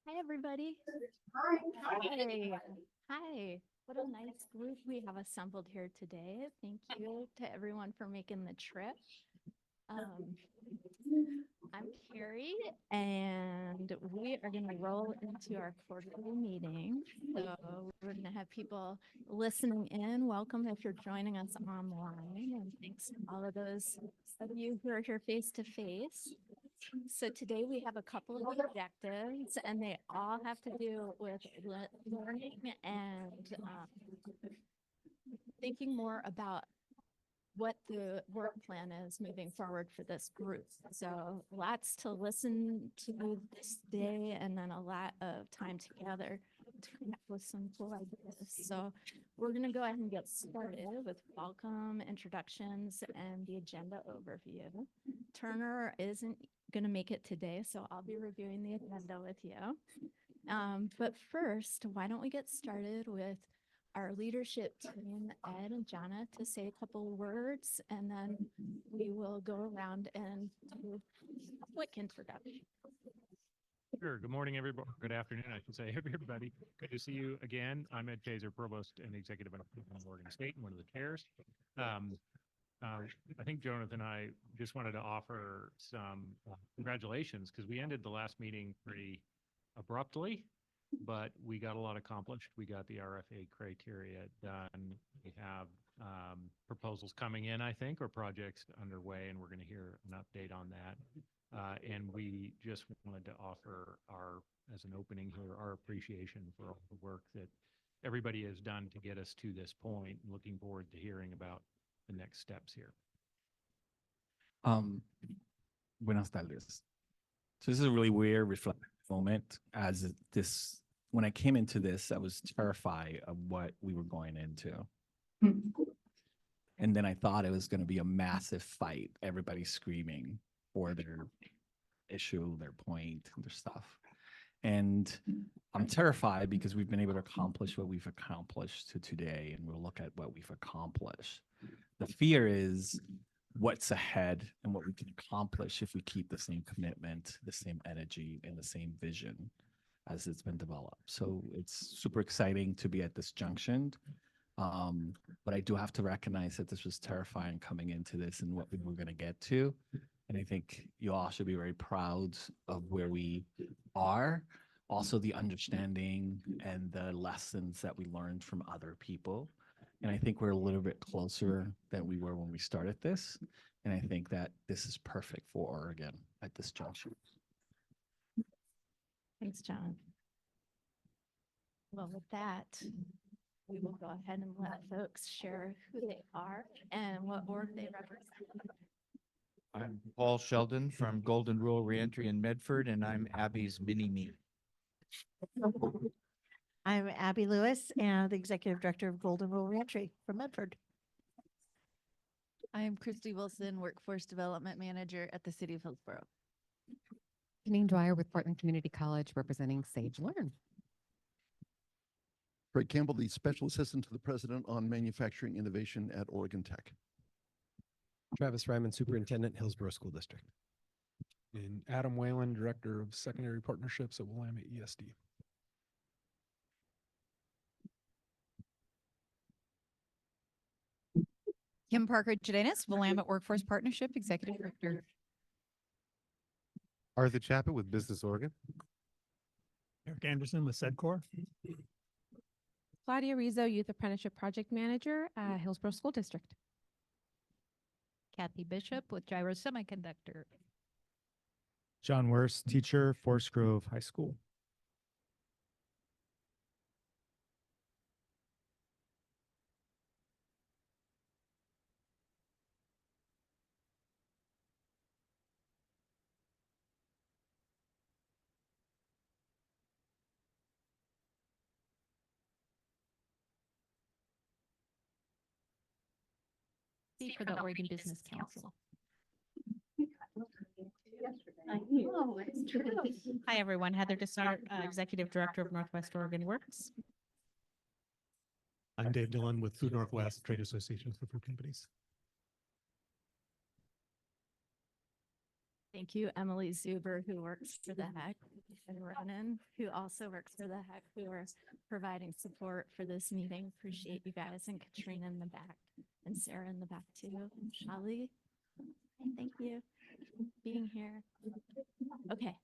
Hi, everybody. Hi. Hi. What a nice group we have assembled here today. Thank you to everyone for making the trip. I'm Carrie, and we are going to roll into our quarterly meeting. So we're going to have people listening in. Welcome if you're joining us online, and thanks to all of those of you who are here face to face. So today we have a couple of objectives, and they all have to do with learning and thinking more about what the work plan is moving forward for this group. So lots to listen to this day, and then a lot of time together to come up with some cool ideas. So we're going to go ahead and get started with welcome, introductions, and the agenda overview. Turner isn't going to make it today, so I'll be reviewing the agenda with you. But first, why don't we get started with our leadership team, Ed and Jana, to say a couple of words, and then we will go around and do a quick introduction. Sure. Good morning, everybody. Good afternoon, I should say, everybody. Good to see you again. I'm Ed Kaiser, Provost and Executive of Oregon State, and one of the chairs. I think Jonathan and I just wanted to offer some congratulations, because we ended the last meeting pretty abruptly, but we got a lot accomplished. We got the RFA criteria done. We have proposals coming in, I think, or projects underway, and we're going to hear an update on that. And we just wanted to offer as an opening here, our appreciation for all the work that everybody has done to get us to this point, and looking forward to hearing about the next steps here. Buenas tardes. So this is a really weird reflective moment, as when I came into this, I was terrified of what we were going into. And then I thought it was going to be a massive fight, everybody screaming for their issue, their point, their stuff. And I'm terrified because we've been able to accomplish what we've accomplished to today, and we'll look at what we've accomplished. The fear is what's ahead and what we can accomplish if we keep the same commitment, the same energy, and the same vision as it's been developed. So it's super exciting to be at this junction. But I do have to recognize that this was terrifying coming into this and what we were going to get to. And I think you all should be very proud of where we are. Also, the understanding and the lessons that we learned from other people. And I think we're a little bit closer than we were when we started this. And I think that this is perfect for Oregon at this juncture. Thanks, John. Well, with that, we will go ahead and let folks share who they are and what org they represent. I'm Paul Sheldon from Golden Rule Reentry in Medford, and I'm Abby's mini-me. I'm Abby Lewis, and the Executive Director of Golden Rule Reentry from Medford. I'm Christy Wilson, Workforce Development Manager at the City of Hillsborough. Janine Dwyer with Portland Community College, representing Sage Learn. Craig Campbell, the Special Assistant to the President on Manufacturing Innovation at Oregon Tech. Travis Ryman, Superintendent, Hillsborough School District. And Adam Whalen, Director of Secondary Partnerships at Willamette ESD. Kim Parker Jadenis, Willamette Workforce Partnership, Executive Director. Arthur Chapman with Business Oregon. Eric Anderson with SEDCOR. Claudia Rizzo, Youth Apprenticeship Project Manager at Hillsborough School District. Kathy Bishop with Gyro Semiconductor. John Wurst, teacher, Forest Grove High School. For the Oregon Business Council. Hi, everyone. Heather Dessart, Executive Director of Northwest Oregon Works. I'm Dave Dillon with Food Northwest, Trade Association for Food Companies. Thank you, Emily Zuber, who works for the HEC, and Ronan, who also works for the HEC, who are providing support for this meeting. Appreciate you guys, and Katrina in the back, and Sarah in the back too, and Shelly. Thank you for being here. Okay,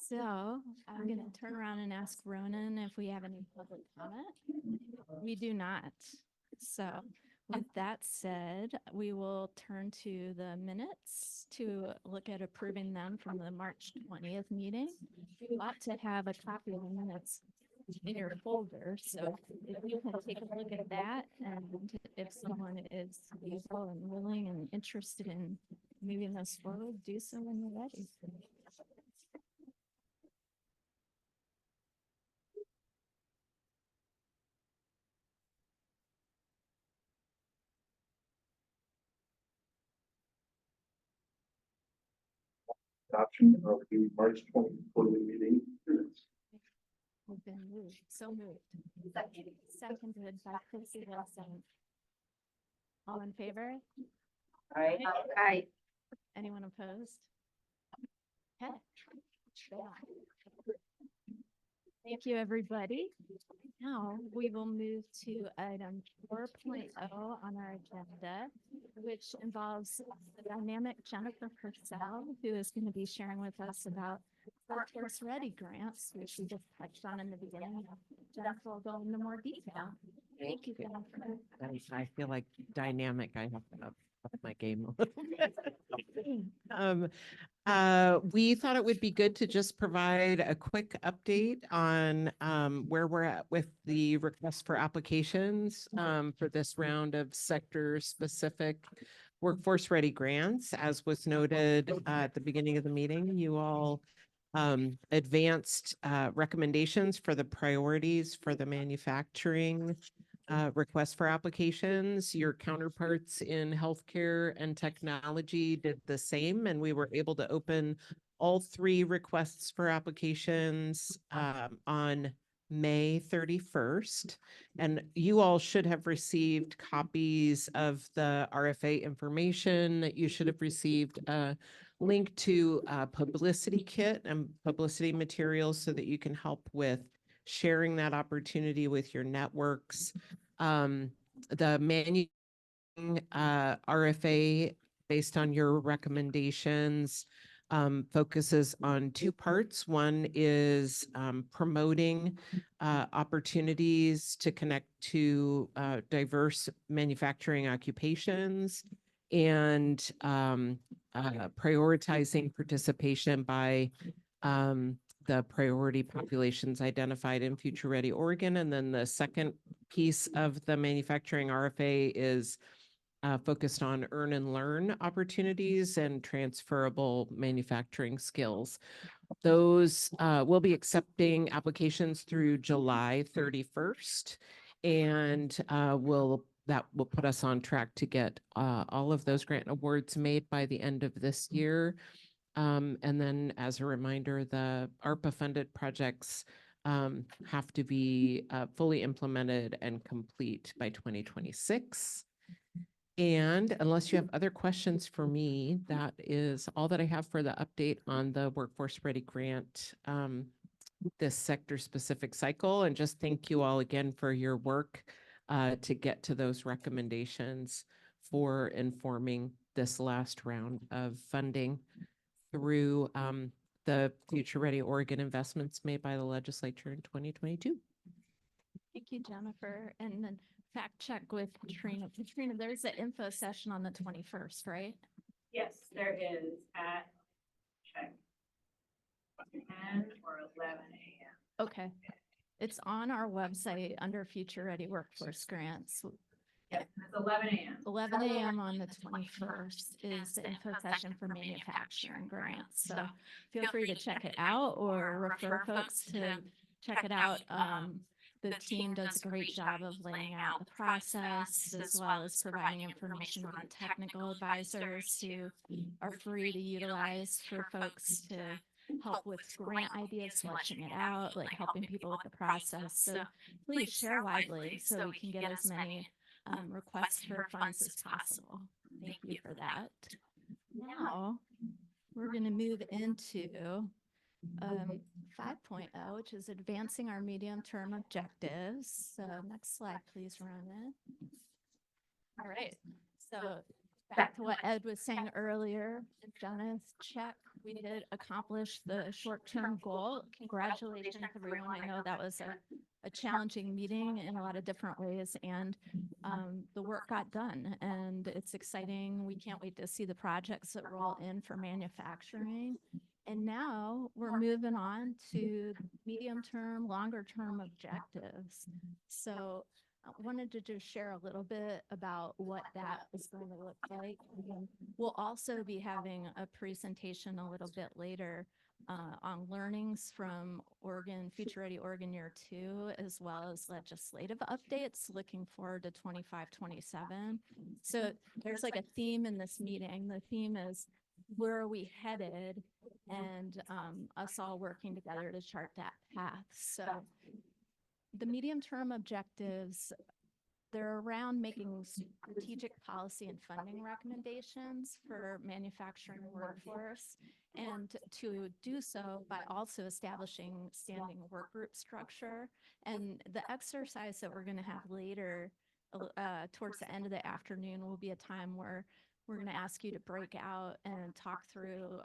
so I'm gonna turn around and ask Ronan if we have any public comment. We do not. So with that said, we will turn to the minutes to look at approving them from the March 20th meeting. You ought to have a copy of the minutes in your folder. So if you can take a look at that, and if someone is able and willing and interested in moving this forward, do so when you're ready. Adoption of the March 20 quarterly meeting minutes. Have been moved, so moved. Seconded by Chrissy Wilson. All in favor? Aye. Anyone opposed? Okay. Thank you, everybody. Now we will move to item 4.0 on our agenda, which involves the dynamic Jennifer Purcell, who is going to be sharing with us about Workforce Ready grants, which we just touched on in the beginning. Jennifer will go into more detail. Thank you, Jennifer. I feel like dynamic. I have to up my game a little bit. We thought it would be good to just provide a quick update on where we're at with the request for applications for this round of sector-specific Workforce Ready grants. As was noted at the beginning of the meeting, you all advanced recommendations for the priorities for the manufacturing request for applications. Your counterparts in healthcare and technology did the same, and we were able to open all 3 requests for applications on May 31st. And you all should have received copies of the RFA information. You should have received a link to a publicity kit and publicity materials so that you can help with sharing that opportunity with your networks. The RFA, based on your recommendations, focuses on 2 parts. One is promoting opportunities to connect to diverse manufacturing occupations, and prioritizing participation by the priority populations identified in Future Ready Oregon. And then the second piece of the manufacturing RFA is focused on earn and learn opportunities and transferable manufacturing skills. Those will be accepting applications through July 31st, and that will put us on track to get all of those grant awards made by the end of this year. And then, as a reminder, the ARPA funded projects have to be fully implemented and complete by 2026. And unless you have other questions for me, that is all that I have for the update on the Workforce Ready grant, this sector specific cycle. And just thank you all again for your work to get to those recommendations for informing this last round of funding through the Future Ready Oregon investments made by the legislature in 2022. Thank you, Jennifer. And then fact check with Katrina. Katrina, there's an info session on the 21st, right? Yes, there is at check 10 or 11 a.m. Okay. It's on our website under Future Ready Workforce Grants. Yes, it's 11 a.m. 11 a.m. on the 21st is the info session for manufacturing grants. So feel free to check it out or refer folks to check it out. The team does a great job of laying out the process, as well as providing information on technical advisors who are free to utilize for folks to help with grant ideas, fleshing it out, like helping people with the process. So please share widely so we can get as many requests for funds as possible. Thank you for that. Now we're going to move into 5.0, which is advancing our medium-term objectives. So next slide, please, Ronan. All right. So back to what Ed was saying earlier, Dennis, check. We did accomplish the short-term goal. Congratulations, everyone. I know that was a challenging meeting in a lot of different ways, and the work got done, and it's exciting. We can't wait to see the projects that roll in for manufacturing. And now we're moving on to medium-term, longer-term objectives. So I wanted to just share a little bit about what that is going to look like. We'll also be having a presentation a little bit later on learnings from Oregon, Future Ready Oregon Year 2, as well as legislative updates, looking forward to 25-27. So there's like a theme in this meeting. The theme is, where are we headed? And us all working together to chart that path. So the medium-term objectives, they're around making strategic policy and funding recommendations for manufacturing workforce, and to do so by also establishing standing work group structure. And the exercise that we're going to have later towards the end of the afternoon will be a time where we're going to ask you to break out and talk through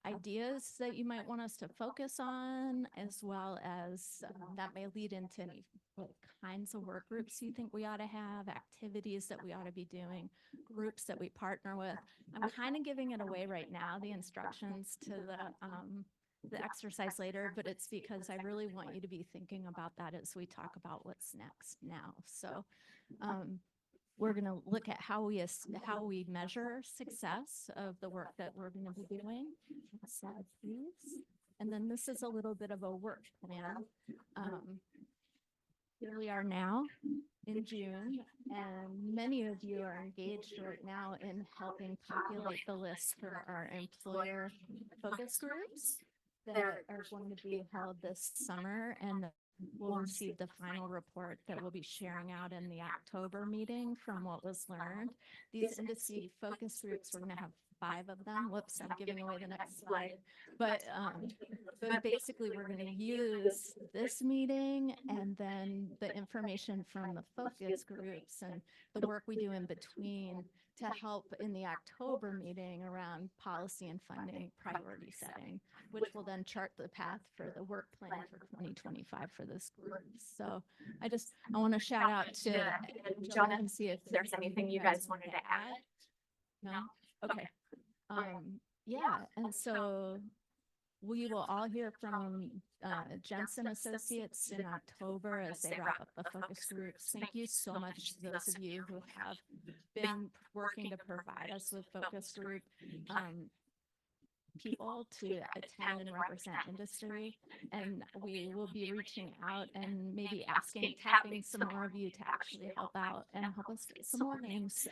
ideas that you might want us to focus on, as well as that may lead into any what kinds of work groups you think we ought to have, activities that we ought to be doing, groups that we partner with. I'm kind of giving it away right now, the instructions to the exercise later, but it's because I really want you to be thinking about that as we talk about what's next now. So we're going to look at how we measure success of the work that we're going to be doing. Next slide, please. And then this is a little bit of a work plan. Here we are now in June, and many of you are engaged right now in helping populate the list for our employer focus groups that are going to be held this summer, and we'll receive the final report that we'll be sharing out in the October meeting from what was learned. These industry focus groups, we're going to have 5 of them. Whoops, I'm giving away the next slide. But basically, we're going to use this meeting and then the information from the focus groups and the work we do in between to help in the October meeting around policy and funding priority setting, which will then chart the path for the work plan for 2025 for this group. So I want to shout out to John and see if there's anything you guys wanted to add. No? Okay. Yeah, and so we will all hear from Jensen Associates in October as they wrap up the focus groups. Thank you so much to those of you who have been working to provide us with focus group people to attend and represent industry. And we will be reaching out and maybe tapping some more of you to actually help out and help us get some more names.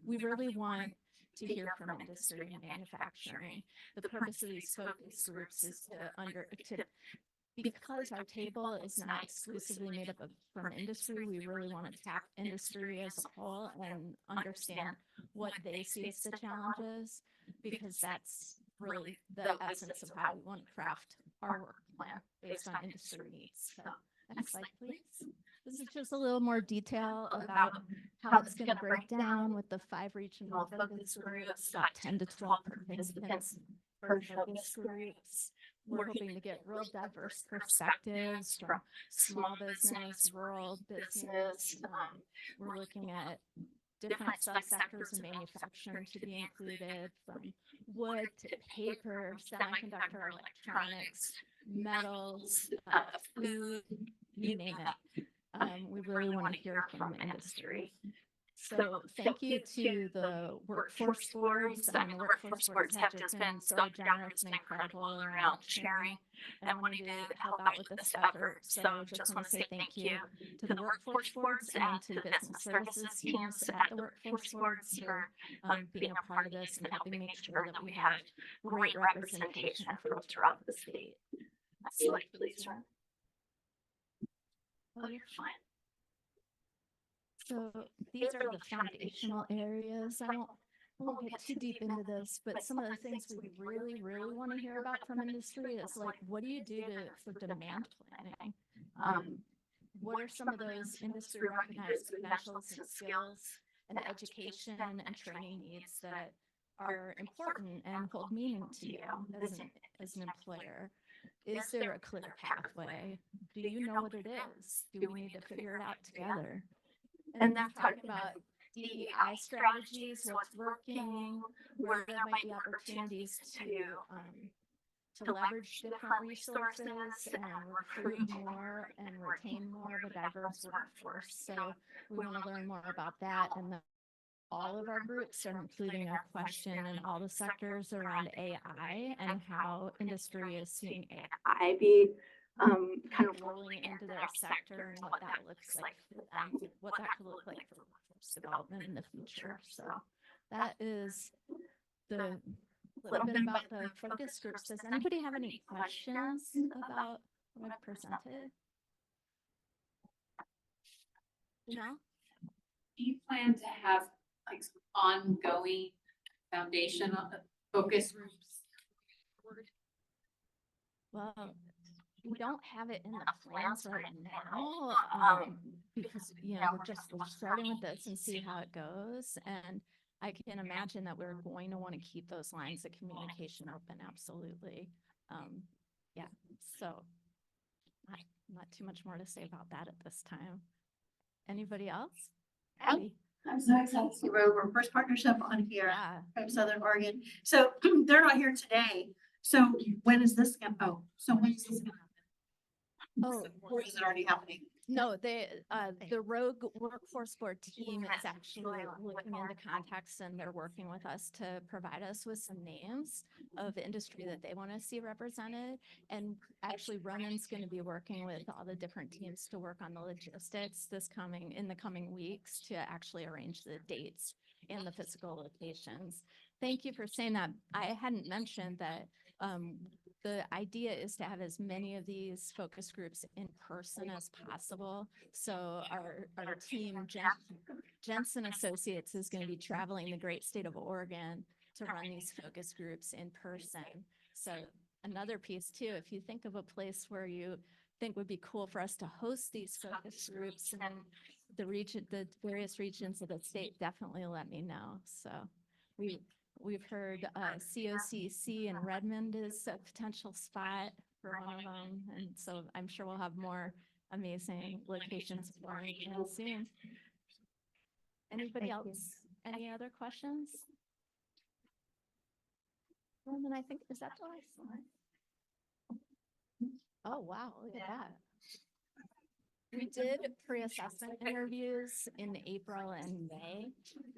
We really want to hear from industry and manufacturing. The purpose of these focus groups is because our table is not exclusively made up from industry, we really want to tap industry as a whole and understand what they see as the challenges, because that's really the essence of how we want to craft our work plan based on industry needs. So next slide, please. This is just a little more detail about how it's going to break down with the 5 regional focus groups, about 10 to 12 participants per focus groups. We're hoping to get real diverse perspectives from small business, rural business. We're looking at different subsectors of manufacturing to be included, from wood to paper, semiconductor, electronics, metals, food, you name it. We really want to hear from industry. So thank you to the workforce boards. The workforce boards have just been so generous and incredible around sharing and wanting to help out with this effort. So just want to say thank you to the workforce boards and to business services teams at the workforce boards for being a part of this and helping make sure that we have great representation throughout the state. Next slide, please. Oh, you're fine. So these are the foundational areas. I don't won't get too deep into this, but some of the things we really, really want to hear about from industry is like, what do you do for demand planning? What are some of those industry recognized credentials and skills and education and training needs that are important and hold meaning to you as an employer? Is there a clear pathway? Do you know what it is? Do we need to figure it out together? And then talking about DEI strategies, what's working, where there might be opportunities to leverage different resources and recruit more and retain more of a diverse workforce. So we want to learn more about that. And then all of our groups are including a question in all the sectors around AI and how industry is seeing AI be kind of rolling into their sector and what that looks like for them, what that could look like for workforce development in the future. So that is the little bit about the focus groups. Does anybody have any questions about what I presented? No? Do you plan to have like some ongoing foundation focus groups? Well, we don't have it in the plans right now, because, you know, we're starting with this and see how it goes. And I can imagine that we're going to want to keep those lines of communication open. Absolutely. Yeah. So not too much more to say about that at this time. Anybody else? Abby? I'm so excited to see Road Workforce Partnership on here from Southern Oregon. So they're not here today. So when is this going to, when is this going to happen? Oh, or is it already happening? No, the Rogue Workforce Board team is actually looking into contacts, and they're working with us to provide us with some names of industry that they want to see represented. And actually, Ronan's going to be working with all the different teams to work on the logistics in the coming weeks to actually arrange the dates and the physical locations. Thank you for saying that. I hadn't mentioned that the idea is to have as many of these focus groups in person as possible. So our team, Jensen Associates, is going to be traveling the great state of Oregon to run these focus groups in person. So another piece too, if you think of a place where you think would be cool for us to host these focus groups and the various regions of the state, definitely let me know. So we've heard COCC in Redmond is a potential spot for one of them. And so I'm sure we'll have more amazing locations for you soon. Anybody else? Any other questions? Well, then I think, is that the last one? Oh, wow, look at that. We did pre-assessment interviews in April and May,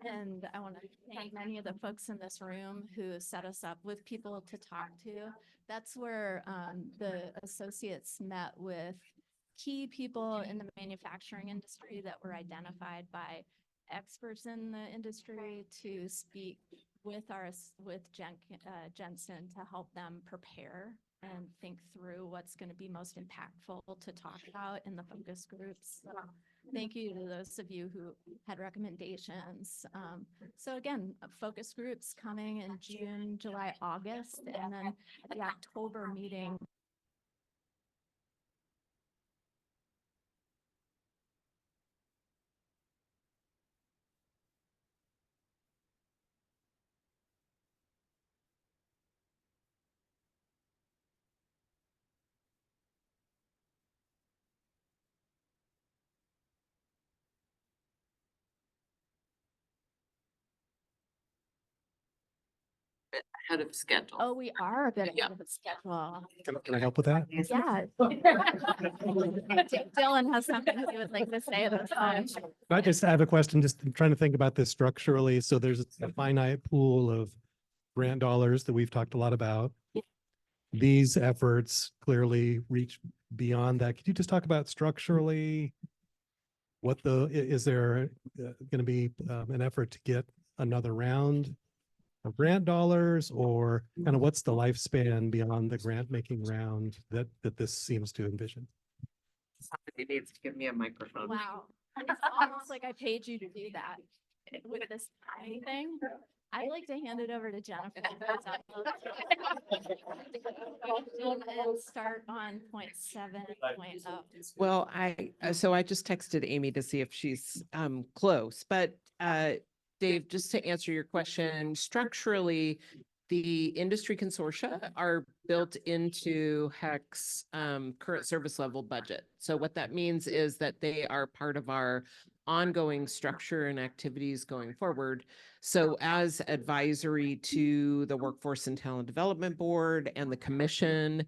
and I want to thank many of the folks in this room who set us up with people to talk to. That's where the associates met with key people in the manufacturing industry that were identified by experts in the industry to speak with Jensen to help them prepare and think through what's going to be most impactful to talk about in the focus groups. So thank you to those of you who had recommendations. So again, focus groups coming in June, July, August, and then the October meeting. Ahead of schedule. Oh, we are a bit ahead of schedule. Can I help with that? Yeah. Dylan has something he would like to say at this time. I just have a question, just trying to think about this structurally. So there's a finite pool of grant dollars that we've talked a lot about. These efforts clearly reach beyond that. Could you just talk about structurally is there going to be an effort to get another round of grant dollars, or kind of what's the lifespan beyond the grant making round that this seems to envision? Somebody needs to give me a microphone. Wow. It's almost like I paid you to do that with this tiny thing. I'd like to hand it over to Jennifer. And start on 0.7.0. Well, so I just texted Amy to see if she's close, but Dave, just to answer your question, structurally, the industry consortia are built into HEC's current service level budget. So what that means is that they are part of our ongoing structure and activities going forward. So as advisory to the Workforce and Talent Development Board and the Commission,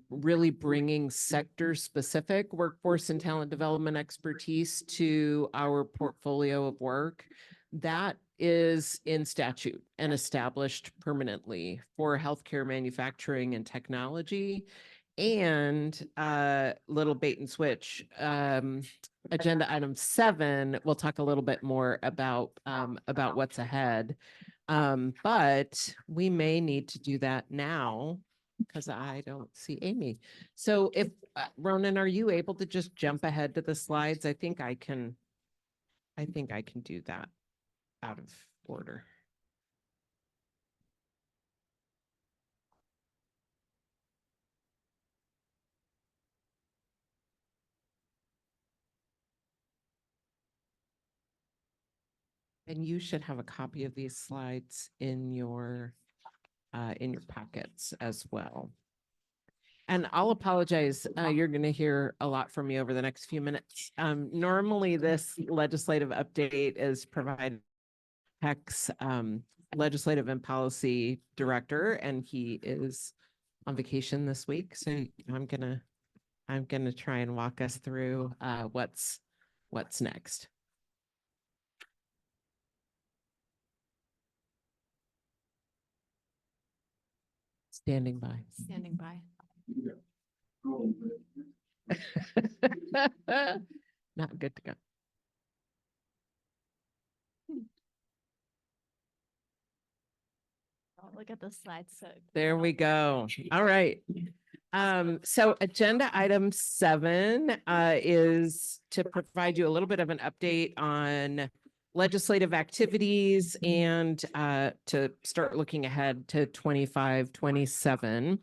really bringing sector-specific workforce and talent development expertise to our portfolio of work, that is in statute and established permanently for healthcare, manufacturing, and technology. And little bait and switch, agenda item 7, we'll talk a little bit more about what's ahead. But we may need to do that now because I don't see Amy. So if Ronan, are you able to just jump ahead to the slides? I think I can do that out of order. And you should have a copy of these slides in your packets as well. And I'll apologize, you're going to hear a lot from me over the next few minutes. Normally this legislative update is provided HEC's legislative and policy director, and he is on vacation this week. So I'm gonna try and walk us through what's next. Standing by. Standing by. Not good to go. Oh, look at the slides. So There we go. All right. So agenda item 7 is to provide you a little bit of an update on legislative activities and to start looking ahead to 25-27.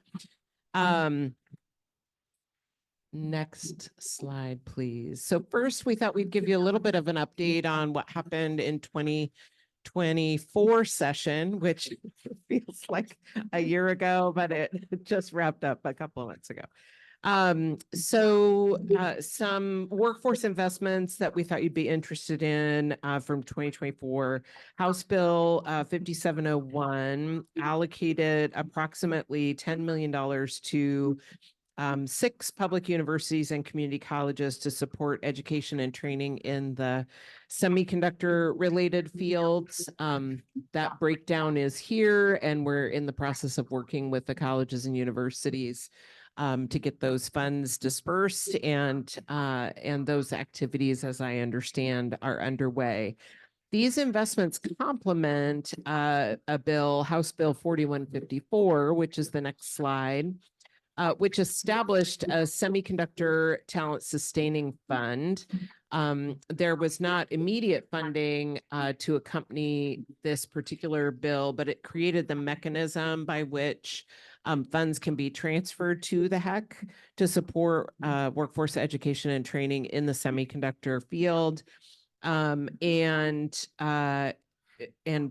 Next slide, please. So first, we thought we'd give you a little bit of an update on what happened in 2024 session, which feels like a year ago, but it just wrapped up a couple of months ago. Some workforce investments that we thought you'd be interested in from 2024. House Bill 5701 allocated approximately $10 million to 6 public universities and community colleges to support education and training in the semiconductor related fields. That breakdown is here, and we're in the process of working with the colleges and universities to get those funds dispersed, and those activities, as I understand, are underway. These investments complement a bill, House Bill 4154, which is the next slide, which established a semiconductor talent sustaining fund. There was not immediate funding to accompany this particular bill, but it created the mechanism by which funds can be transferred to the HEC to support workforce education and training in the semiconductor field. And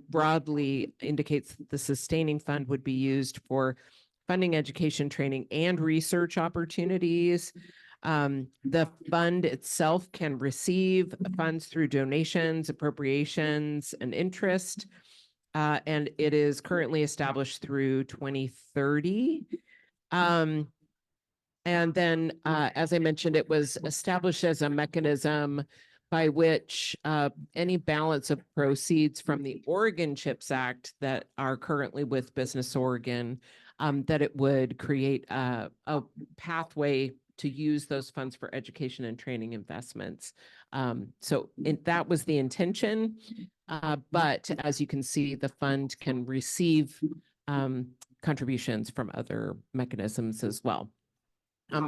broadly indicates that the sustaining fund would be used for funding education, training, and research opportunities. The fund itself can receive funds through donations, appropriations, and interest. And it is currently established through 2030. And then, as I mentioned, it was established as a mechanism by which any balance of proceeds from the Oregon CHIPS Act that are currently with Business Oregon, that it would create a pathway to use those funds for education and training investments. That was the intention. But as you can see, the fund can receive contributions from other mechanisms as well.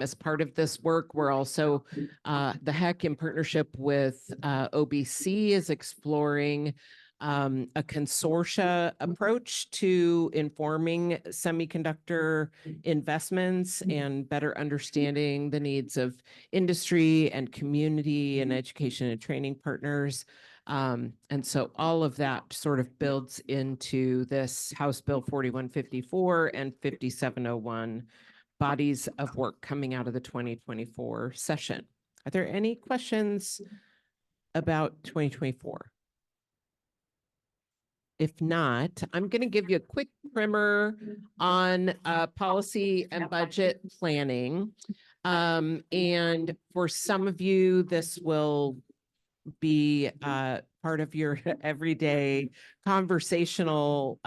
As part of this work, we're also, the HEC in partnership with OBC is exploring a consortia approach to informing semiconductor investments and better understanding the needs of industry and community and education and training partners. And so all of that sort of builds into this House Bill 4154 and 5701 bodies of work coming out of the 2024 session. Are there any questions about 2024? If not, I'm going to give you a quick primer on policy and budget planning. And for some of you, this will be part of your everyday conversational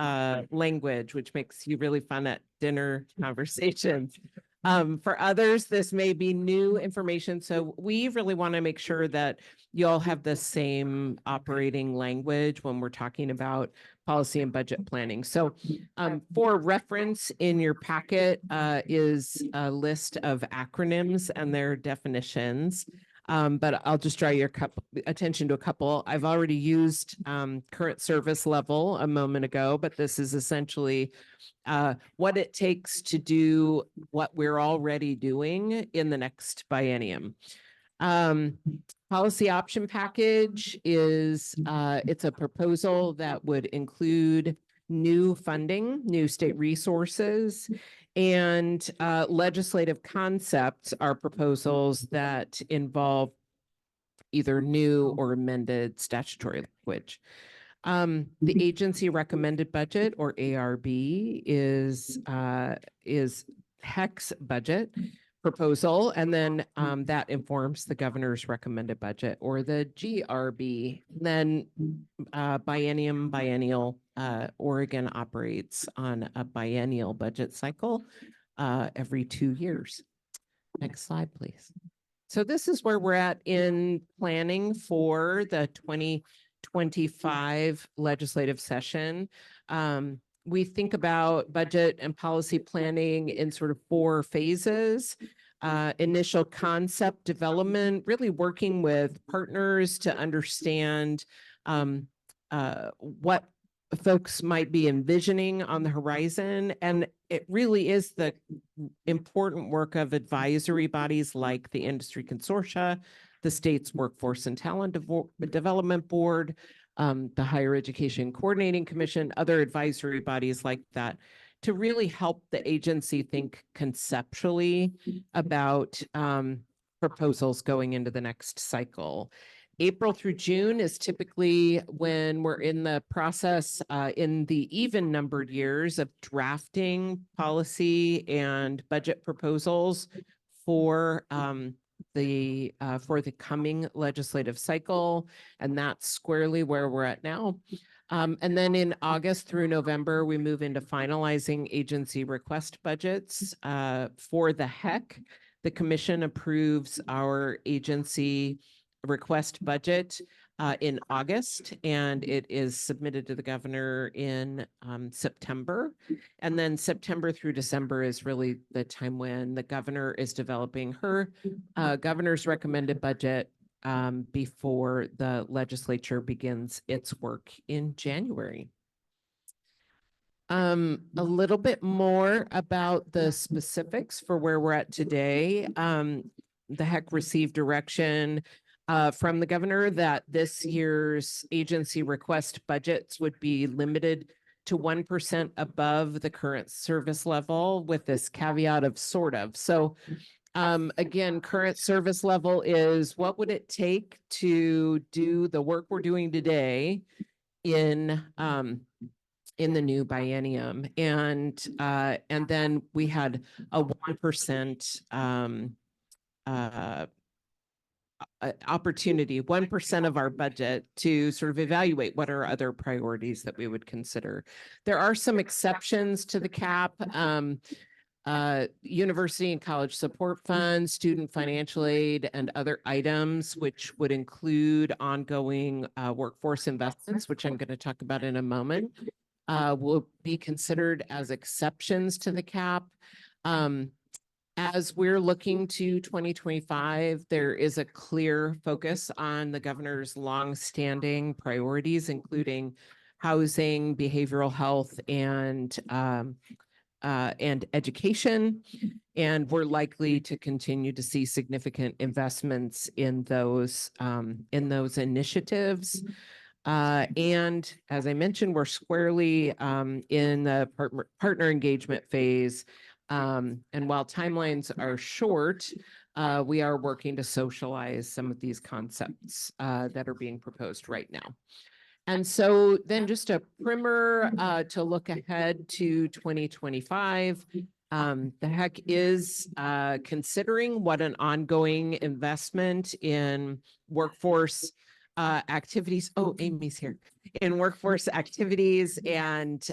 language, which makes you really fun at dinner conversations. For others, this may be new information. So we really want to make sure that you all have the same operating language when we're talking about policy and budget planning. So for reference in your packet is a list of acronyms and their definitions. But I'll just draw your attention to a couple. I've already used current service level a moment ago, but this is essentially what it takes to do what we're already doing in the next biennium. Policy option package is it's a proposal that would include new funding, new state resources, and legislative concepts are proposals that involve either new or amended statutory language. The agency recommended budget, or ARB, is HEC's budget proposal, and then that informs the governor's recommended budget, or the GRB. Then biennial, Oregon operates on a biennial budget cycle every 2 years. Next slide, please. So this is where we're at in planning for the 2025 legislative session. We think about budget and policy planning in sort of 4 phases. Initial concept development, really working with partners to understand what folks might be envisioning on the horizon. And it really is the important work of advisory bodies like the Industry Consortia, the state's Workforce and Talent Development Board, the Higher Education Coordinating Commission, other advisory bodies like that, to really help the agency think conceptually about proposals going into the next cycle. April through June is typically when we're in the process in the even numbered years of drafting policy and budget proposals for the coming legislative cycle, and that's squarely where we're at now. And then in August through November, we move into finalizing agency request budgets for the HEC. The commission approves our agency request budget in August, and it is submitted to the governor in September. And then September through December is really the time when the governor is developing her governor's recommended budget before the legislature begins its work in January. A little bit more about the specifics for where we're at today. The HEC received direction from the governor that this year's agency request budgets would be limited to 1% above the current service level, with this caveat of sort of. So again, current service level is what would it take to do the work we're doing today in the new biennium. And then we had a 1% opportunity, 1% of our budget, to sort of evaluate what are other priorities that we would consider. There are some exceptions to the cap. University and college support funds, student financial aid, and other items, which would include ongoing workforce investments, which I'm going to talk about in a moment, will be considered as exceptions to the cap. As we're looking to 2025, there is a clear focus on the governor's longstanding priorities, including housing, behavioral health, and education. And we're likely to continue to see significant investments in those initiatives. And as I mentioned, we're squarely in the partner engagement phase. And while timelines are short, we are working to socialize some of these concepts that are being proposed right now. And so then just a primer to look ahead to 2025. The HEC is considering what an ongoing investment in workforce activities. Oh, Amy's here. In workforce activities and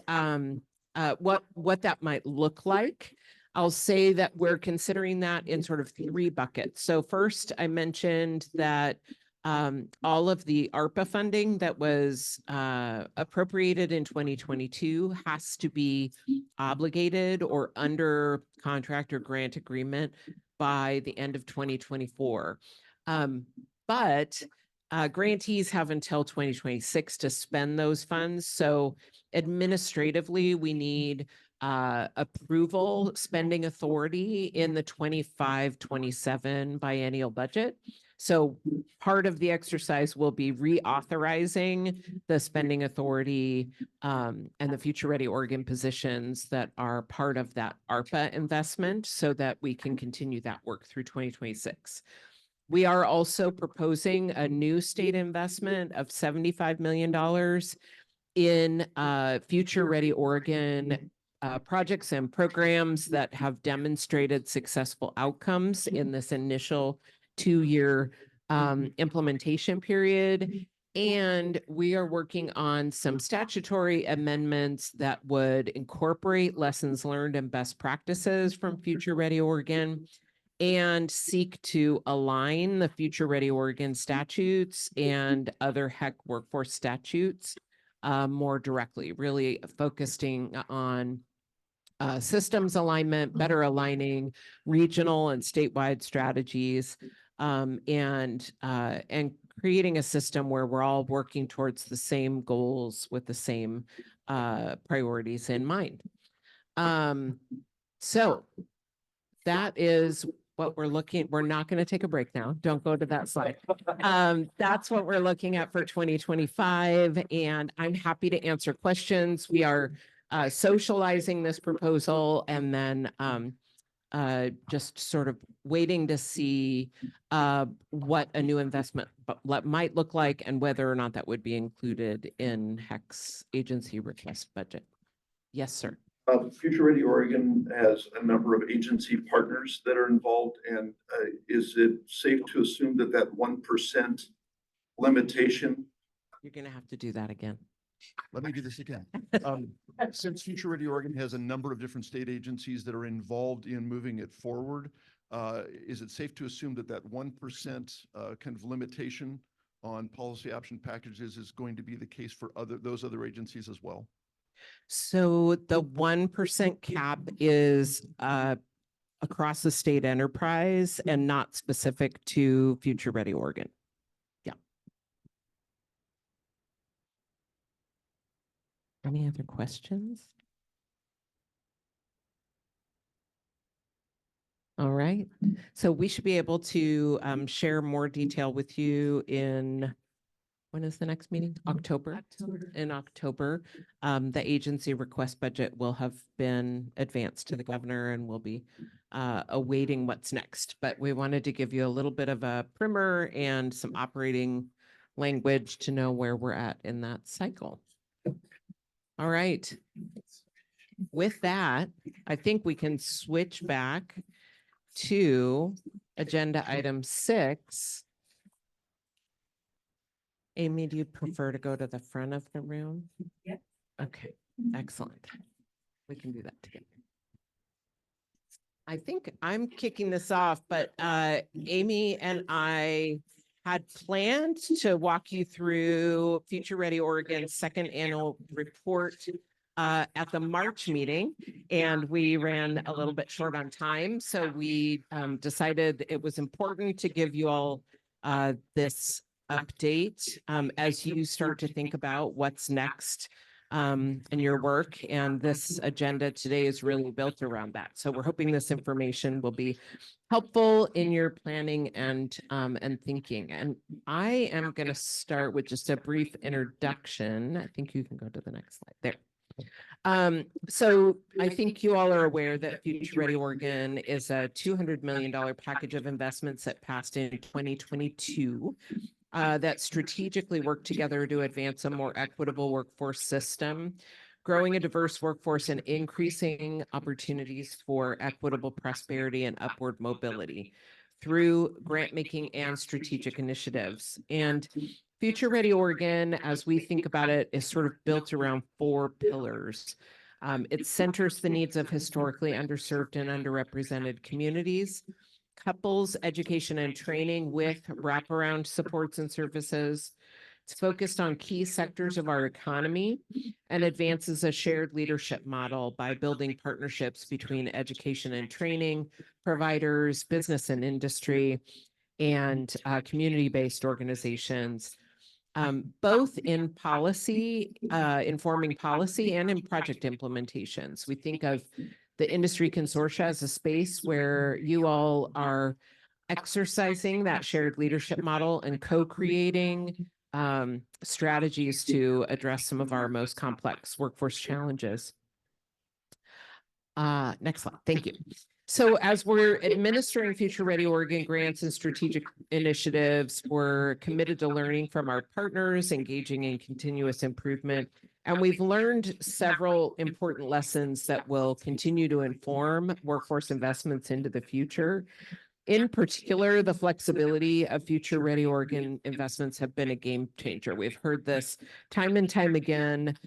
what that might look like. I'll say that we're considering that in sort of 3 buckets. So first, I mentioned that all of the ARPA funding that was appropriated in 2022 has to be obligated or under contract or grant agreement by the end of 2024. But grantees have until 2026 to spend those funds. So administratively, we need approval spending authority in the 25-27 biennial budget. So part of the exercise will be reauthorizing the spending authority and the Future Ready Oregon positions that are part of that ARPA investment so that we can continue that work through 2026. We are also proposing a new state investment of $75 million in Future Ready Oregon projects and programs that have demonstrated successful outcomes in this initial 2-year implementation period. And we are working on some statutory amendments that would incorporate lessons learned and best practices from Future Ready Oregon and seek to align the Future Ready Oregon statutes and other HEC workforce statutes more directly, really focusing on systems alignment, better aligning regional and statewide strategies, and creating a system where we're all working towards the same goals with the same priorities in mind. So that is what we're looking. We're not going to take a break now. Don't go to that slide. That's what we're looking at for 2025. And I'm happy to answer questions. We are socializing this proposal and then just sort of waiting to see what a new investment might look like and whether or not that would be included in HEC's agency request budget. Yes, sir. Future Ready Oregon has a number of agency partners that are involved, and is it safe to assume that that 1% limitation? You're going to have to do that again. Let me do this again. Since Future Ready Oregon has a number of different state agencies that are involved in moving it forward, is it safe to assume that that 1% kind of limitation on policy option packages is going to be the case for those other agencies as well? So the 1% cap is across the state enterprise and not specific to Future Ready Oregon. Yeah. Any other questions? All right. So we should be able to share more detail with you in, when is the next meeting? October. In October. The agency request budget will have been advanced to the governor and we'll be awaiting what's next. But we wanted to give you a little bit of a primer and some operating language to know where we're at in that cycle. All right. With that, I think we can switch back to agenda item 6. Amy, do you prefer to go to the front of the room? Yep. Okay, excellent. We can do that together. I think I'm kicking this off, but Amy and I had planned to walk you through Future Ready Oregon's second annual report at the March meeting, and we ran a little bit short on time. So we decided it was important to give you all this update as you start to think about what's next in your work. And this agenda today is really built around that. So we're hoping this information will be helpful in your planning and thinking. And I am going to start with just a brief introduction. I think you can go to the next slide there. So I think you all are aware that Future Ready Oregon is a $200 million package of investments that passed in 2022 that strategically work together to advance a more equitable workforce system, growing a diverse workforce, and increasing opportunities for equitable prosperity and upward mobility through grant making and strategic initiatives. And Future Ready Oregon, as we think about it, is sort of built around 4 pillars. It centers the needs of historically underserved and underrepresented communities, couples education and training with wraparound supports and services. It's focused on key sectors of our economy and advances a shared leadership model by building partnerships between education and training providers, business and industry, and community-based organizations, both in policy, informing policy, and in project implementations. We think of the industry consortia as a space where you all are exercising that shared leadership model and co-creating strategies to address some of our most complex workforce challenges. Next slide. Thank you. So as we're administering Future Ready Oregon grants and strategic initiatives, we're committed to learning from our partners, engaging in continuous improvement. And we've learned several important lessons that will continue to inform workforce investments into the future. In particular, the flexibility of Future Ready Oregon investments have been a game changer. We've heard this time and time again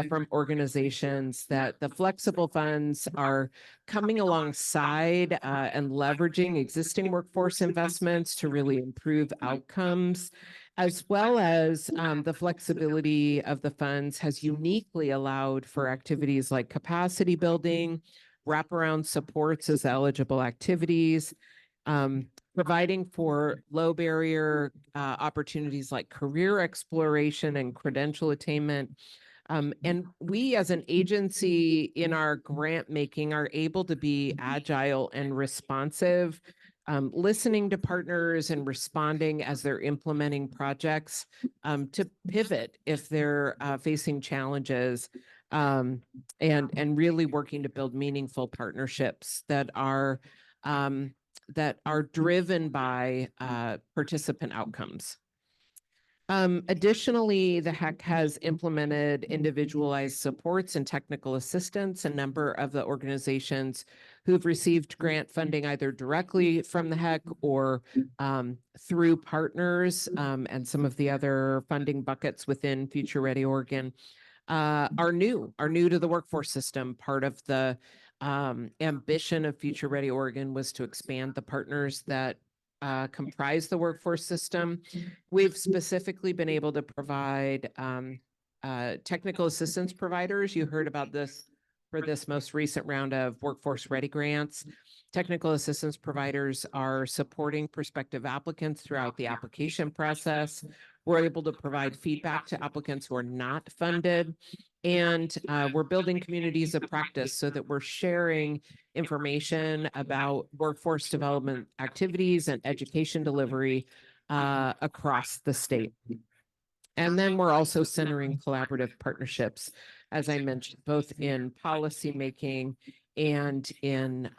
from organizations that the flexible funds are coming alongside and leveraging existing workforce investments to really improve outcomes, as well as the flexibility of the funds has uniquely allowed for activities like capacity building, wraparound supports as eligible activities, providing for low barrier opportunities like career exploration and credential attainment. And we as an agency in our grant making are able to be agile and responsive, listening to partners and responding as they're implementing projects to pivot if they're facing challenges, and really working to build meaningful partnerships that are driven by participant outcomes. Additionally, the HEC has implemented individualized supports and technical assistance. A number of the organizations who've received grant funding either directly from the HEC or through partners and some of the other funding buckets within Future Ready Oregon are new to the workforce system. Part of the ambition of Future Ready Oregon was to expand the partners that comprise the workforce system. We've specifically been able to provide technical assistance providers. You heard about this for this most recent round of Workforce Ready grants. Technical assistance providers are supporting prospective applicants throughout the application process. We're able to provide feedback to applicants who are not funded. And we're building communities of practice so that we're sharing information about workforce development activities and education delivery across the state. And then we're also centering collaborative partnerships, as I mentioned, both in policy making and in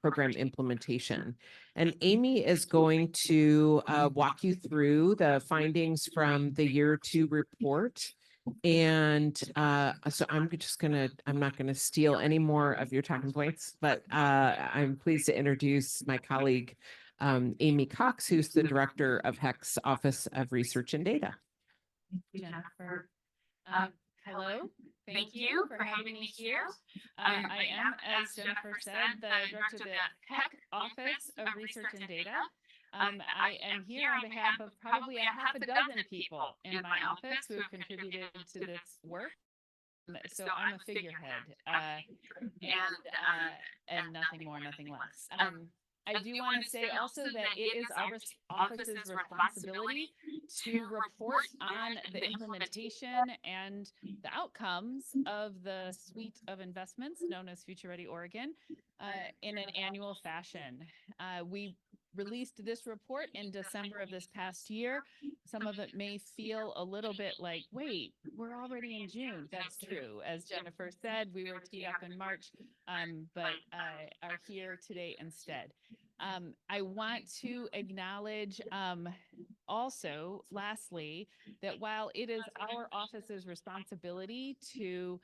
program implementation. And Amy is going to walk you through the findings from the year 2 report. And so I'm not gonna steal any more of your talking points, but I'm pleased to introduce my colleague, Amy Cox, who's the director of HEC's Office of Research and Data. Thank you, Jennifer. Hello, thank you for having me here. I am, as Jennifer said, the director of the HEC Office of Research and Data. I am here on behalf of probably a half a dozen people in my office who have contributed to this work. So I'm a figurehead, and nothing more, nothing less. I do want to say also that it is our office's responsibility to report on the implementation and the outcomes of the suite of investments known as Future Ready Oregon in an annual fashion. We released this report in December of this past year. Some of it may feel a little bit like, wait, we're already in June. That's true. As Jennifer said, we were teed up in March, but are here today instead. I want to acknowledge also, lastly, that while it is our office's responsibility to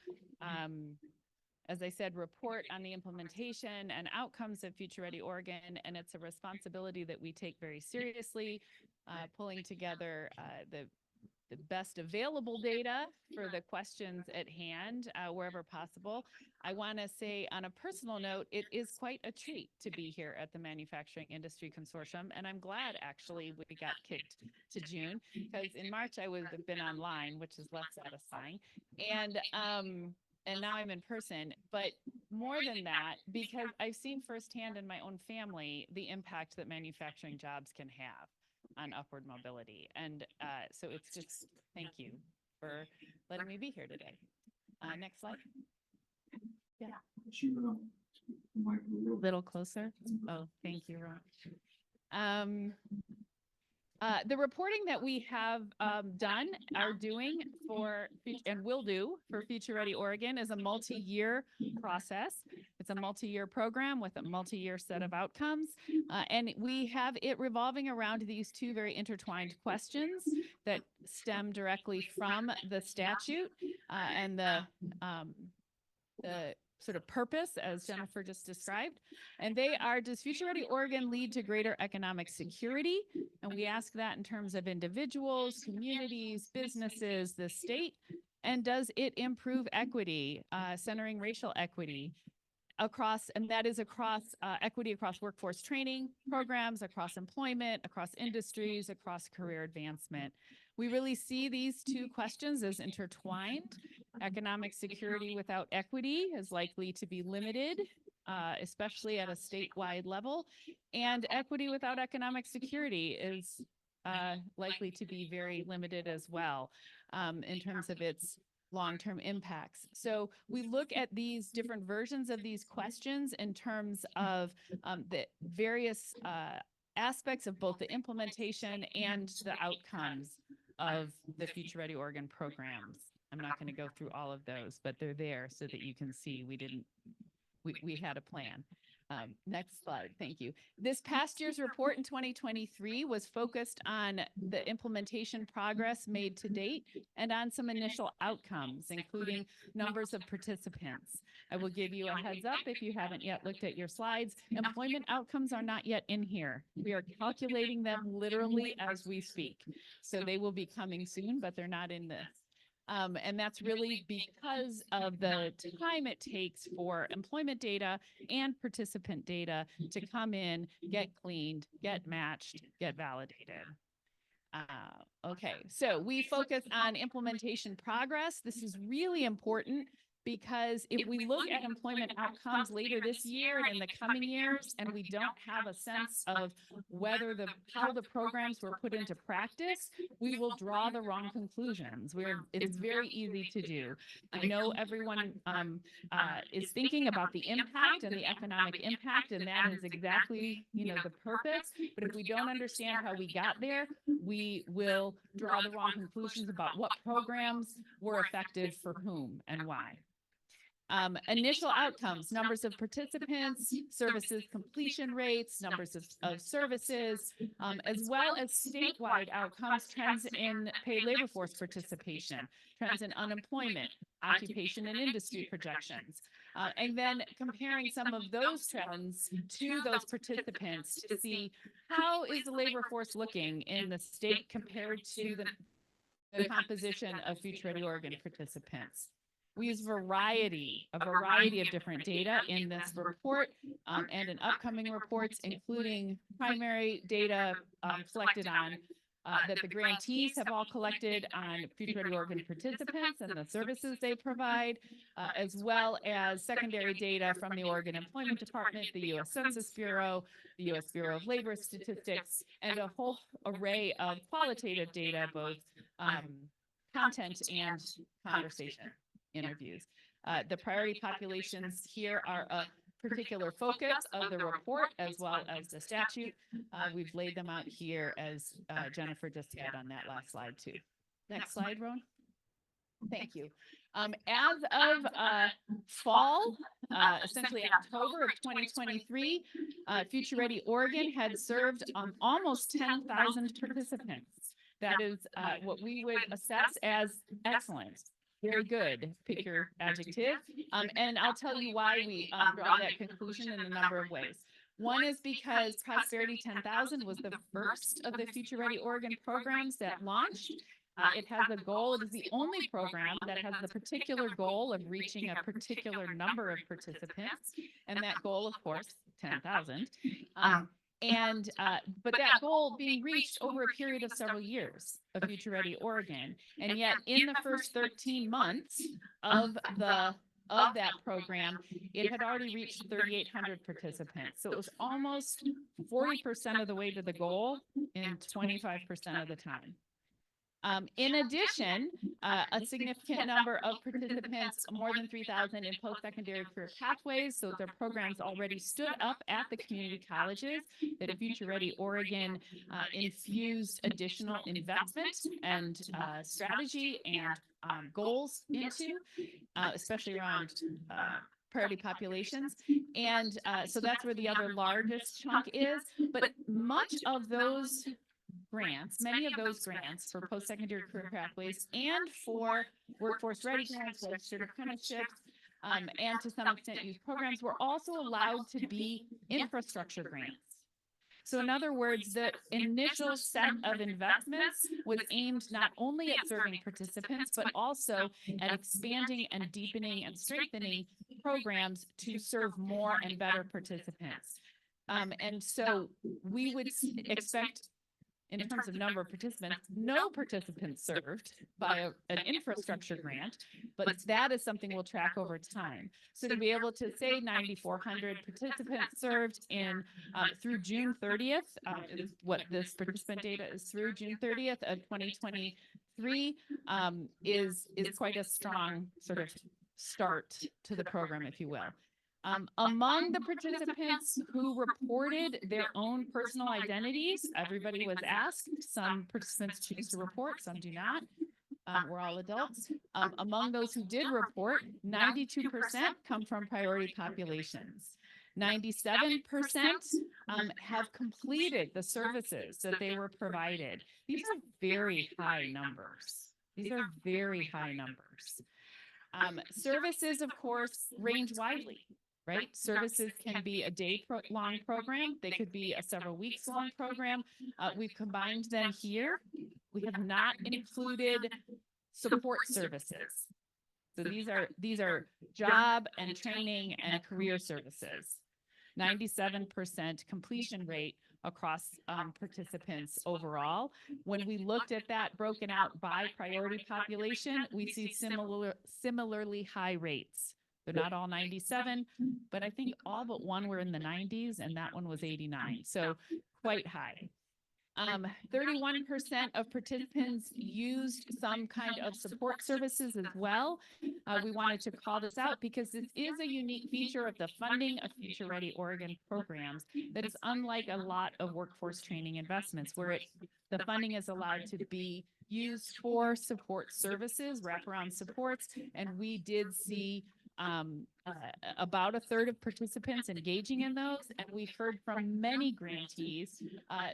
as I said, report on the implementation and outcomes of Future Ready Oregon, and it's a responsibility that we take very seriously, pulling together the best available data for the questions at hand wherever possible. I want to say on a personal note, it is quite a treat to be here at the Manufacturing Industry Consortium, and I'm glad actually we got kicked to June, because in March I would have been online, which is less satisfying. And now I'm in person, but more than that, because I've seen firsthand in my own family the impact that manufacturing jobs can have on upward mobility. And so it's just, thank you for letting me be here today. Next slide. Yeah. A little closer. Oh, thank you, Ron. The reporting that we have are doing for, and will do for Future Ready Oregon is a multi-year process. It's a multi-year program with a multi-year set of outcomes. And we have it revolving around these two very intertwined questions that stem directly from the statute and the sort of purpose, as Jennifer just described. And they are, does Future Ready Oregon lead to greater economic security? And we ask that in terms of individuals, communities, businesses, the state. And does it improve equity, centering racial equity across, and that is across equity across workforce training programs, across employment, across industries, across career advancement. We really see these two questions as intertwined. Economic security without equity is likely to be limited, especially at a statewide level. And equity without economic security is likely to be very limited as well in terms of its long-term impacts. So we look at these different versions of these questions in terms of the various aspects of both the implementation and the outcomes of the Future Ready Oregon programs. I'm not going to go through all of those, but they're there so that you can see we had a plan. Next slide, thank you. This past year's report in 2023 was focused on the implementation progress made to date and on some initial outcomes, including numbers of participants. I will give you a heads up if you haven't yet looked at your slides. Employment outcomes are not yet in here. We are calculating them literally as we speak. So they will be coming soon, but they're not in this. And that's really because of the time it takes for employment data and participant data to come in, get cleaned, get matched, get validated. Okay, so we focus on implementation progress. This is really important because if we look at employment outcomes later this year and in the coming years, and we don't have a sense of whether how the programs were put into practice, we will draw the wrong conclusions. It's very easy to do. I know everyone is thinking about the impact and the economic impact, and that is exactly, the purpose. But if we don't understand how we got there, we will draw the wrong conclusions about what programs were effective for whom and why. Initial outcomes, numbers of participants, services completion rates, numbers of services, as well as statewide outcomes, trends in paid labor force participation, trends in unemployment, occupation and industry projections, and then comparing some of those trends to those participants to see how is the labor force looking in the state compared to the composition of Future Ready Oregon participants. We use a variety of different data in this report and in upcoming reports, including primary data collected on that the grantees have all collected on Future Ready Oregon participants and the services they provide, as well as secondary data from the Oregon Employment Department, the U.S. Census Bureau, the U.S. Bureau of Labor Statistics, and a whole array of qualitative data, both content and conversation interviews. The priority populations here are a particular focus of the report as well as the statute. We've laid them out here as Jennifer just had on that last slide too. Next slide, Rowan. Thank you. As of fall, essentially October of 2023, Future Ready Oregon had served on almost 10,000 participants. That is what we would assess as excellent. Very good, pick your adjective. And I'll tell you why we draw that conclusion in a number of ways. One is because Prosperity 10,000 was the first of the Future Ready Oregon programs that launched. It has a goal, it is the only program that has the particular goal of reaching a particular number of participants. And that goal, of course, 10,000. But that goal being reached over a period of several years of Future Ready Oregon. And yet in the first 13 months of that program, it had already reached 3,800 participants. So it was almost 40% of the way to the goal in 25% of the time. In addition, a significant number of participants, more than 3,000 in post-secondary career pathways. So their programs already stood up at the community colleges that Future Ready Oregon infused additional investment and strategy and goals into, especially around priority populations. And so that's where the other largest chunk is. But much of those grants, many of those grants for post-secondary career pathways and for workforce ready grants, registered apprenticeships, and to some extent youth programs were also allowed to be infrastructure grants. So in other words, the initial set of investments was aimed not only at serving participants, but also at expanding and deepening and strengthening programs to serve more and better participants. And so we would expect, in terms of number of participants, no participants served by an infrastructure grant, but that is something we'll track over time. So to be able to say 9,400 participants served in through June 30th, is what this participant data is through June 30th of 2023, is quite a strong sort of start to the program, if you will. Among the participants who reported their own personal identities, everybody was asked. Some participants choose to report, some do not. We're all adults. Among those who did report, 92% come from priority populations. 97% have completed the services that they were provided. These are very high numbers. These are very high numbers. Services, of course, range widely. Right? Services can be a day-long program. They could be a several weeks-long program. We've combined them here. We have not included support services. So these are job and training and career services. 97% completion rate across participants overall. When we looked at that broken out by priority population, we see similarly high rates. They're not all 97, but I think all but one were in the 90s and that one was 89. So quite high. 31% of participants used some kind of support services as well. We wanted to call this out because this is a unique feature of the funding of Future Ready Oregon programs that is unlike a lot of workforce training investments where the funding is allowed to be used for support services, wraparound supports, and we did see about a third of participants engaging in those, and we've heard from many grantees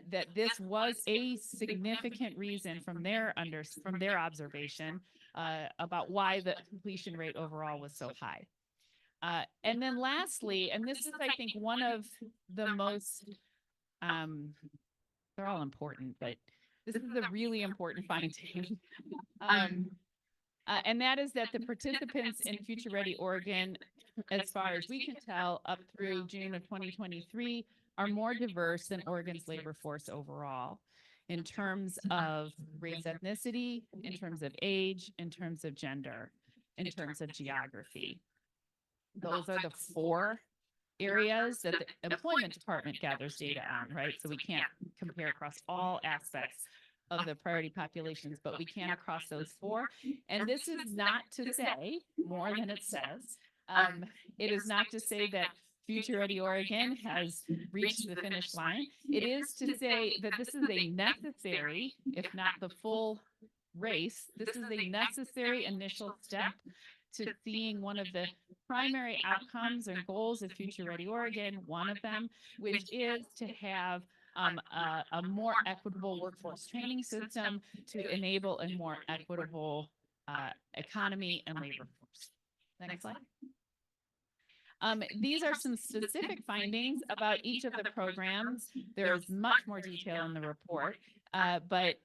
that this was a significant reason from their observation about why the completion rate overall was so high. And then lastly, and this is I think one of the most, they're all important, but this is a really important finding. And that is that the participants in Future Ready Oregon, as far as we can tell, up through June of 2023, are more diverse than Oregon's labor force overall. in terms of race, ethnicity, in terms of age, in terms of gender, in terms of geography. Those are the 4 areas that the employment department gathers data on, right? So we can't compare across all aspects of the priority populations, but we can across those 4. And this is not to say more than it says. It is not to say that Future Ready Oregon has reached the finish line. It is to say that this is a necessary, if not the full race, this is a necessary initial step to seeing one of the primary outcomes and goals of Future Ready Oregon, one of them, which is to have a more equitable workforce training system to enable a more equitable economy and labor force. Next slide. These are some specific findings about each of the programs. There is much more detail in the report, but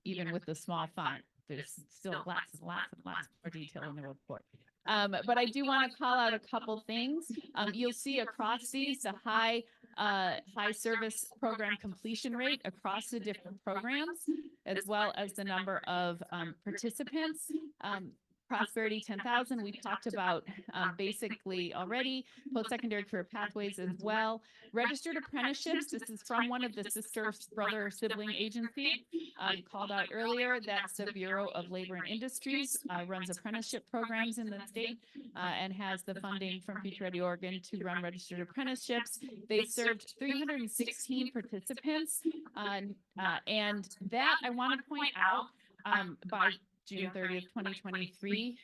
even with the small font, there's still lots and lots and lots more detail in the report. But I do want to call out a couple things. You'll see across these the high service program completion rate across the different programs, as well as the number of participants. Prosperity 10,000, we talked about basically already, post-secondary career pathways as well. Registered apprenticeships, this is from one of the sister, brother, sibling agencies called out earlier. That's the Bureau of Labor and Industries, runs apprenticeship programs in the state and has the funding from Future Ready Oregon to run registered apprenticeships. They served 316 participants, and that I want to point out by June 30th, 2023,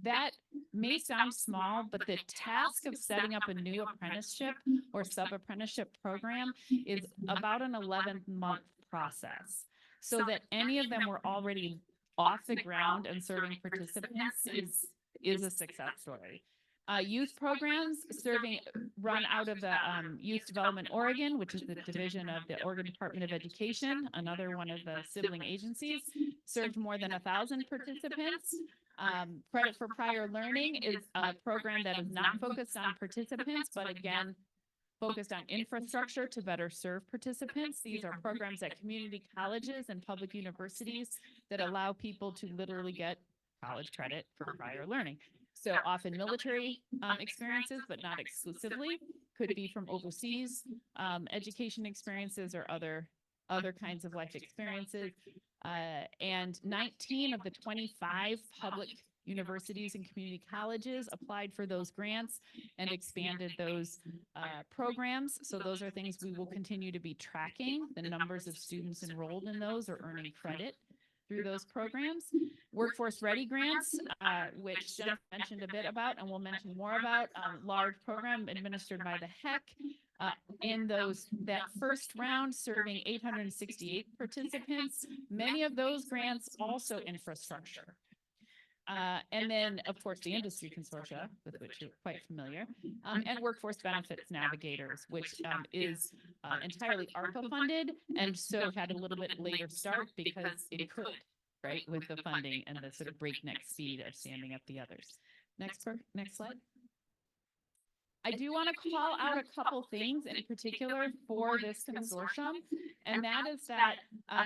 that may sound small, but the task of setting up a new apprenticeship or sub-apprenticeship program is about an 11-month process. So that any of them were already off the ground and serving participants is a success story. Youth programs run out of the Youth Development Oregon, which is the division of the Oregon Department of Education, another one of the sibling agencies, served more than 1,000 participants. Credit for Prior Learning is a program that is not focused on participants, but again, focused on infrastructure to better serve participants. These are programs at community colleges and public universities that allow people to literally get college credit for prior learning. So often military experiences, but not exclusively, could be from overseas education experiences or other kinds of life experiences. And 19 of the 25 public universities and community colleges applied for those grants and expanded those programs. So those are things we will continue to be tracking, the numbers of students enrolled in those or earning credit through those programs. Workforce Ready grants, which Jeff mentioned a bit about and we'll mention more about, large program administered by the HEC. In that first round, serving 868 participants, many of those grants also infrastructure. And then, of course, the Industry Consortia, with which you're quite familiar, and Workforce Benefits Navigators, which is entirely ARPA funded, and so had a little bit later start because it could, right, with the funding and the sort of breakneck speed of standing up the others. Next slide. I do want to call out a couple things in particular for this consortium, and that is that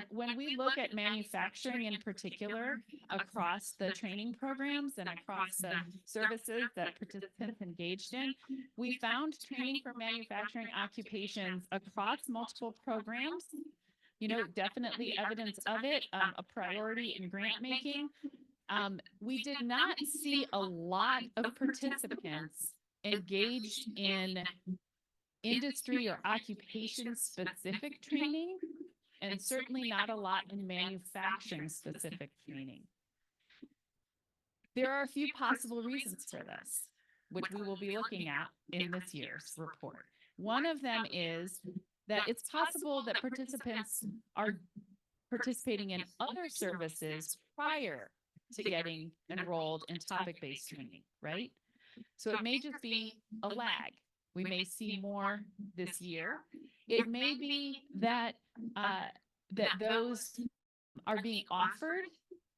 when we look at manufacturing in particular across the training programs and across the services that participants engaged in, we found training for manufacturing occupations across multiple programs. You know, definitely evidence of it, a priority in grant making. We did not see a lot of participants engaged in industry or occupation specific training, and certainly not a lot in manufacturing specific training. There are a few possible reasons for this, which we will be looking at in this year's report. One of them is that it's possible that participants are participating in other services prior to getting enrolled in topic-based training, right? So it may just be a lag. We may see more this year. It may be that that those are being offered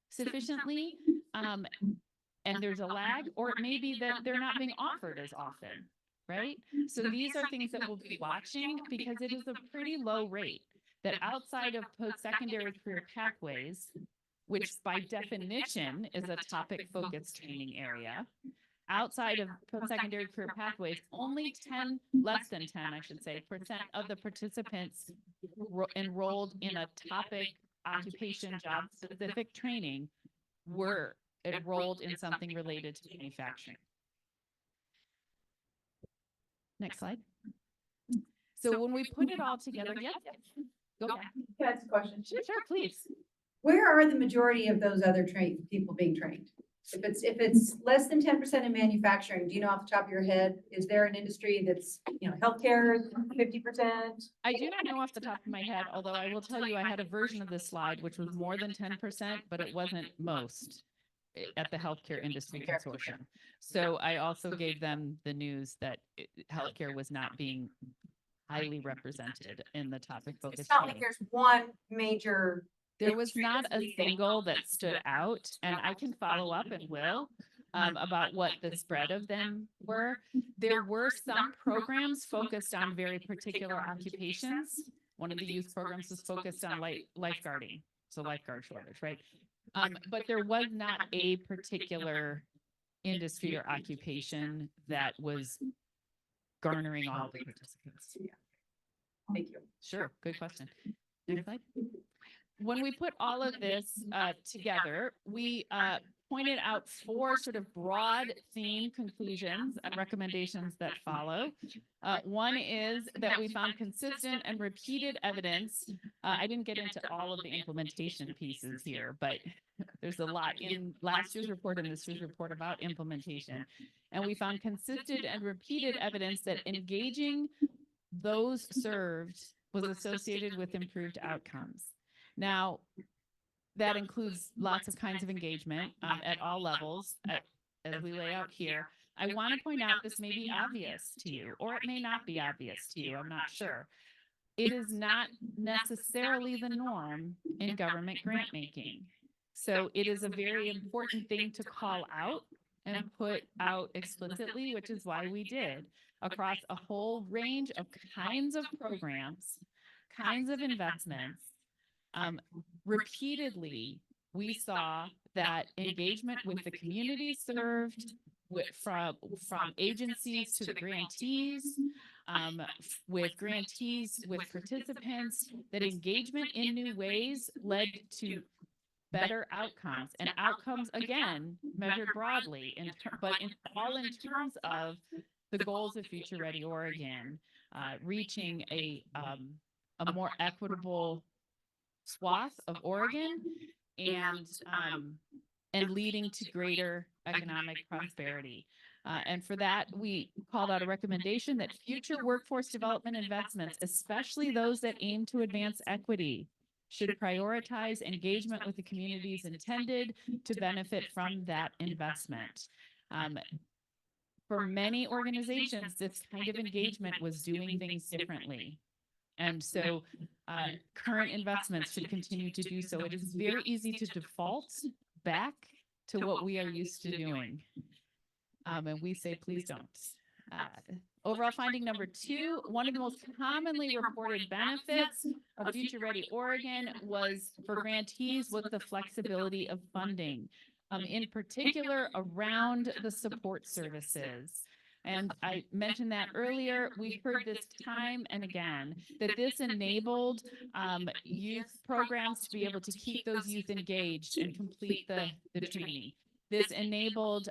sufficiently and there's a lag, or it may be that they're not being offered as often, right? So these are things that we'll be watching because it is a pretty low rate. that outside of post-secondary career pathways, which by definition is a topic-focused training area, outside of post-secondary career pathways, only less than 10, I should say, % of the participants enrolled in a topic, occupation, job-specific training were enrolled in something related to manufacturing. Next slide. So when we put it all together, yes, go ahead. Can I ask a question? Sure, please. Where are the majority of those other people being trained? If it's less than 10% in manufacturing, do you know off the top of your head, is there an industry that's, healthcare, 50%? I do not know off the top of my head, although I will tell you I had a version of this slide which was more than 10%, but it wasn't most at the Healthcare Industry Consortium. So I also gave them the news that healthcare was not being highly represented in the topic focus. It's not like there's one major. There was not a single that stood out, and I can follow up and will about what the spread of them were. There were some programs focused on very particular occupations. One of the youth programs was focused on lifeguarding, so lifeguard shortage, right? But there was not a particular industry or occupation that was garnering all the participants. Thank you. Sure, good question. Next slide. When we put all of this together, we pointed out 4 sort of broad theme conclusions and recommendations that follow. One is that we found consistent and repeated evidence. I didn't get into all of the implementation pieces here, but there's a lot in last year's report and this year's report about implementation. And we found consistent and repeated evidence that engaging those served was associated with improved outcomes. Now, that includes lots of kinds of engagement at all levels, as we lay out here. I want to point out this may be obvious to you, or it may not be obvious to you. I'm not sure. It is not necessarily the norm in government grant making. So it is a very important thing to call out and put out explicitly, which is why we did, across a whole range of kinds of programs, kinds of investments. Repeatedly, we saw that engagement with the community served, from agencies to the grantees, with grantees, with participants, that engagement in new ways led to better outcomes, and outcomes again measured broadly, but all in terms of the goals of Future Ready Oregon, reaching a more equitable swath of Oregon and leading to greater economic prosperity. And for that, we called out a recommendation that future workforce development investments, especially those that aim to advance equity, should prioritize engagement with the communities intended to benefit from that investment. For many organizations, this kind of engagement was doing things differently. And so current investments should continue to do so. It is very easy to default back to what we are used to doing. And we say, please don't. Overall finding number 2, one of the most commonly reported benefits of Future Ready Oregon was for grantees was the flexibility of funding, in particular around the support services. And I mentioned that earlier. We've heard this time and again, that this enabled youth programs to be able to keep those youth engaged and complete the training. This enabled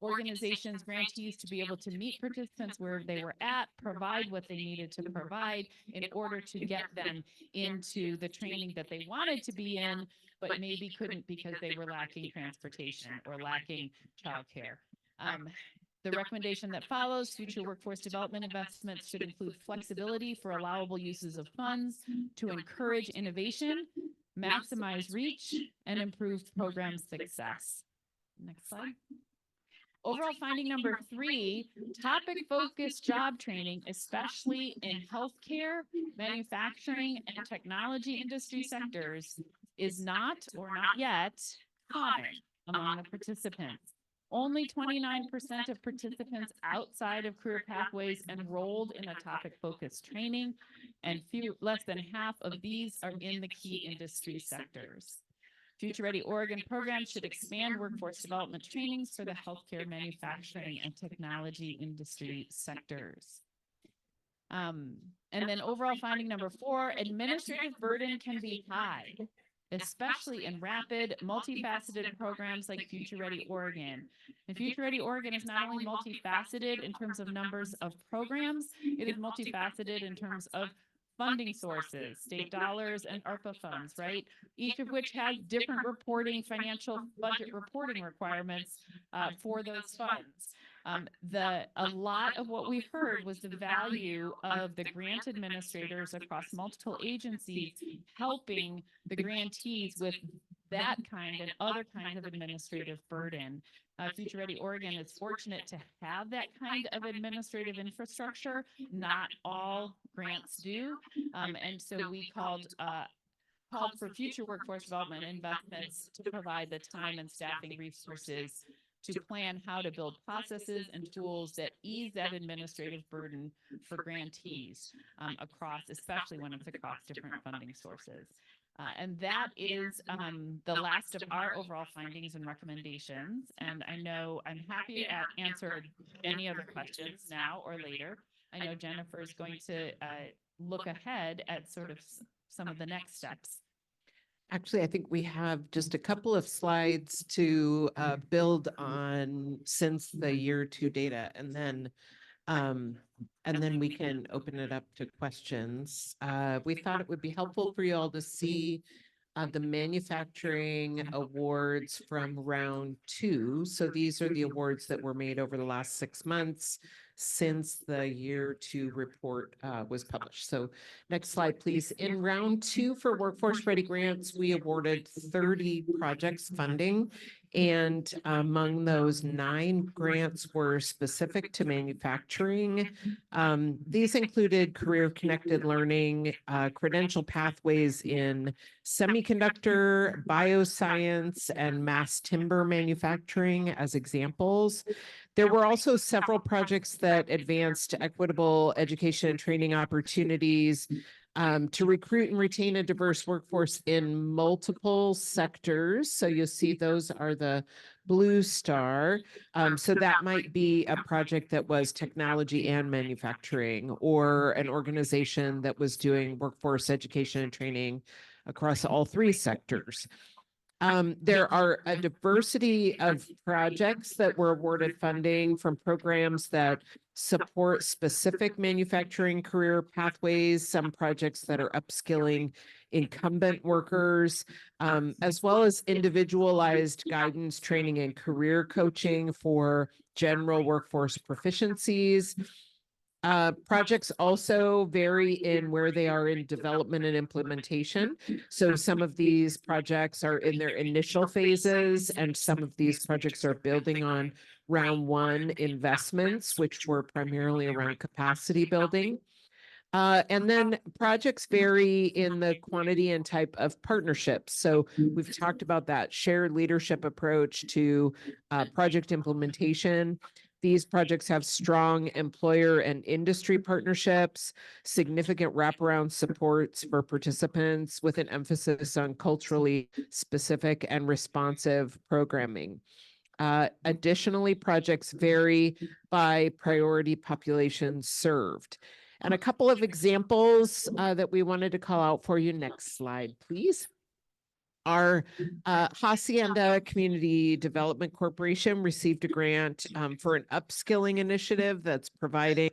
organizations, grantees to be able to meet participants where they were at, provide what they needed to provide in order to get them into the training that they wanted to be in, but maybe couldn't because they were lacking transportation or lacking childcare. The recommendation that follows, future workforce development investments should include flexibility for allowable uses of funds to encourage innovation, maximize reach, and improve program success. Next slide. Overall finding number 3, topic-focused job training, especially in healthcare, manufacturing, and technology industry sectors, is not, or not yet, common among the participants. only 29% of participants outside of career pathways enrolled in a topic-focused training, and less than half of these are in the key industry sectors. Future Ready Oregon programs should expand workforce development trainings for the healthcare, manufacturing, and technology industry sectors. And then overall finding number 4, administrative burden can be high, especially in rapid, multifaceted programs like Future Ready Oregon. And Future Ready Oregon is not only multifaceted in terms of numbers of programs, it is multifaceted in terms of funding sources, state dollars and ARPA funds, right? Each of which has different reporting, financial budget reporting requirements for those funds. A lot of what we heard was the value of the grant administrators across multiple agencies helping the grantees with that kind and other kinds of administrative burden. Future Ready Oregon is fortunate to have that kind of administrative infrastructure. Not all grants do. And so we called for future workforce development investments to provide the time and staffing resources to plan how to build processes and tools that ease that administrative burden for grantees especially when it's across different funding sources. And that is the last of our overall findings and recommendations. And I know I'm happy to answer any other questions now or later. I know Jennifer is going to look ahead at sort of some of the next steps. Actually, I think we have just a couple of slides to build on since the year 2 data, and then we can open it up to questions. We thought it would be helpful for you all to see the manufacturing awards from round 2. So these are the awards that were made over the last 6 months since the year 2 report was published. So next slide, please. In round 2 for Workforce Ready grants, we awarded 30 projects funding. And among those, 9 grants were specific to manufacturing. These included career-connected learning, credential pathways in semiconductor, bioscience, and mass timber manufacturing as examples. There were also several projects that advanced equitable education and training opportunities to recruit and retain a diverse workforce in multiple sectors. So you'll see those are the blue star. So that might be a project that was technology and manufacturing, or an organization that was doing workforce education and training across all 3 sectors. There are a diversity of projects that were awarded funding from programs that support specific manufacturing career pathways, some projects that are upskilling incumbent workers, as well as individualized guidance, training, and career coaching for general workforce proficiencies. Projects also vary in where they are in development and implementation. So some of these projects are in their initial phases, and some of these projects are building on round 1 investments, which were primarily around capacity building. And then projects vary in the quantity and type of partnerships. So we've talked about that shared leadership approach to project implementation. These projects have strong employer and industry partnerships, significant wraparound supports for participants with an emphasis on culturally specific and responsive programming. Additionally, projects vary by priority populations served. And a couple of examples that we wanted to call out for you. Next slide, please. Our Hacienda Community Development Corporation received a grant for an upskilling initiative that's providing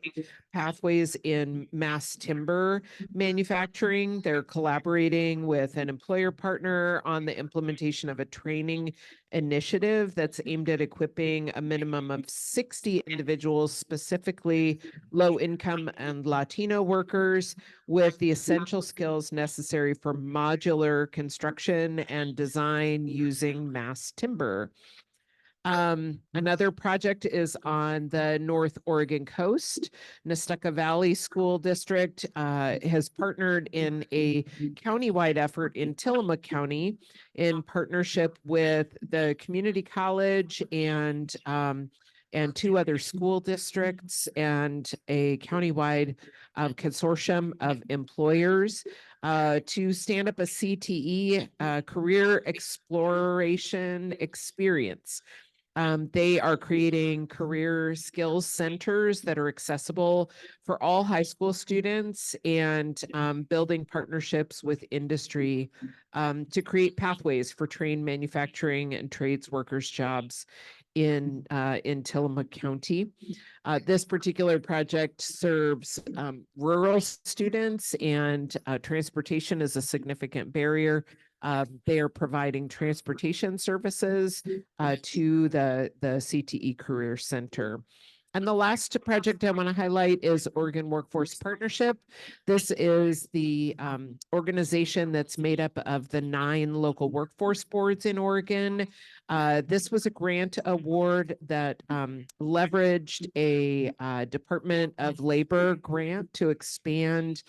pathways in mass timber manufacturing. They're collaborating with an employer partner on the implementation of a training initiative that's aimed at equipping a minimum of 60 individuals, specifically low-income and Latino workers, with the essential skills necessary for modular construction and design using mass timber. Another project is on the North Oregon coast. Nestucca Valley School District has partnered in a countywide effort in Tillamook County in partnership with the community college and 2 other school districts and a countywide consortium of employers to stand up a CTE career exploration experience. They are creating career skills centers that are accessible for all high school students and building partnerships with industry to create pathways for trained manufacturing and trades workers jobs in Tillamook County. This particular project serves rural students, and transportation is a significant barrier. They are providing transportation services to the CTE Career Center. And the last project I want to highlight is Oregon Workforce Partnership. This is the organization that's made up of the 9 local workforce boards in Oregon. This was a grant award that leveraged a Department of Labor grant to expand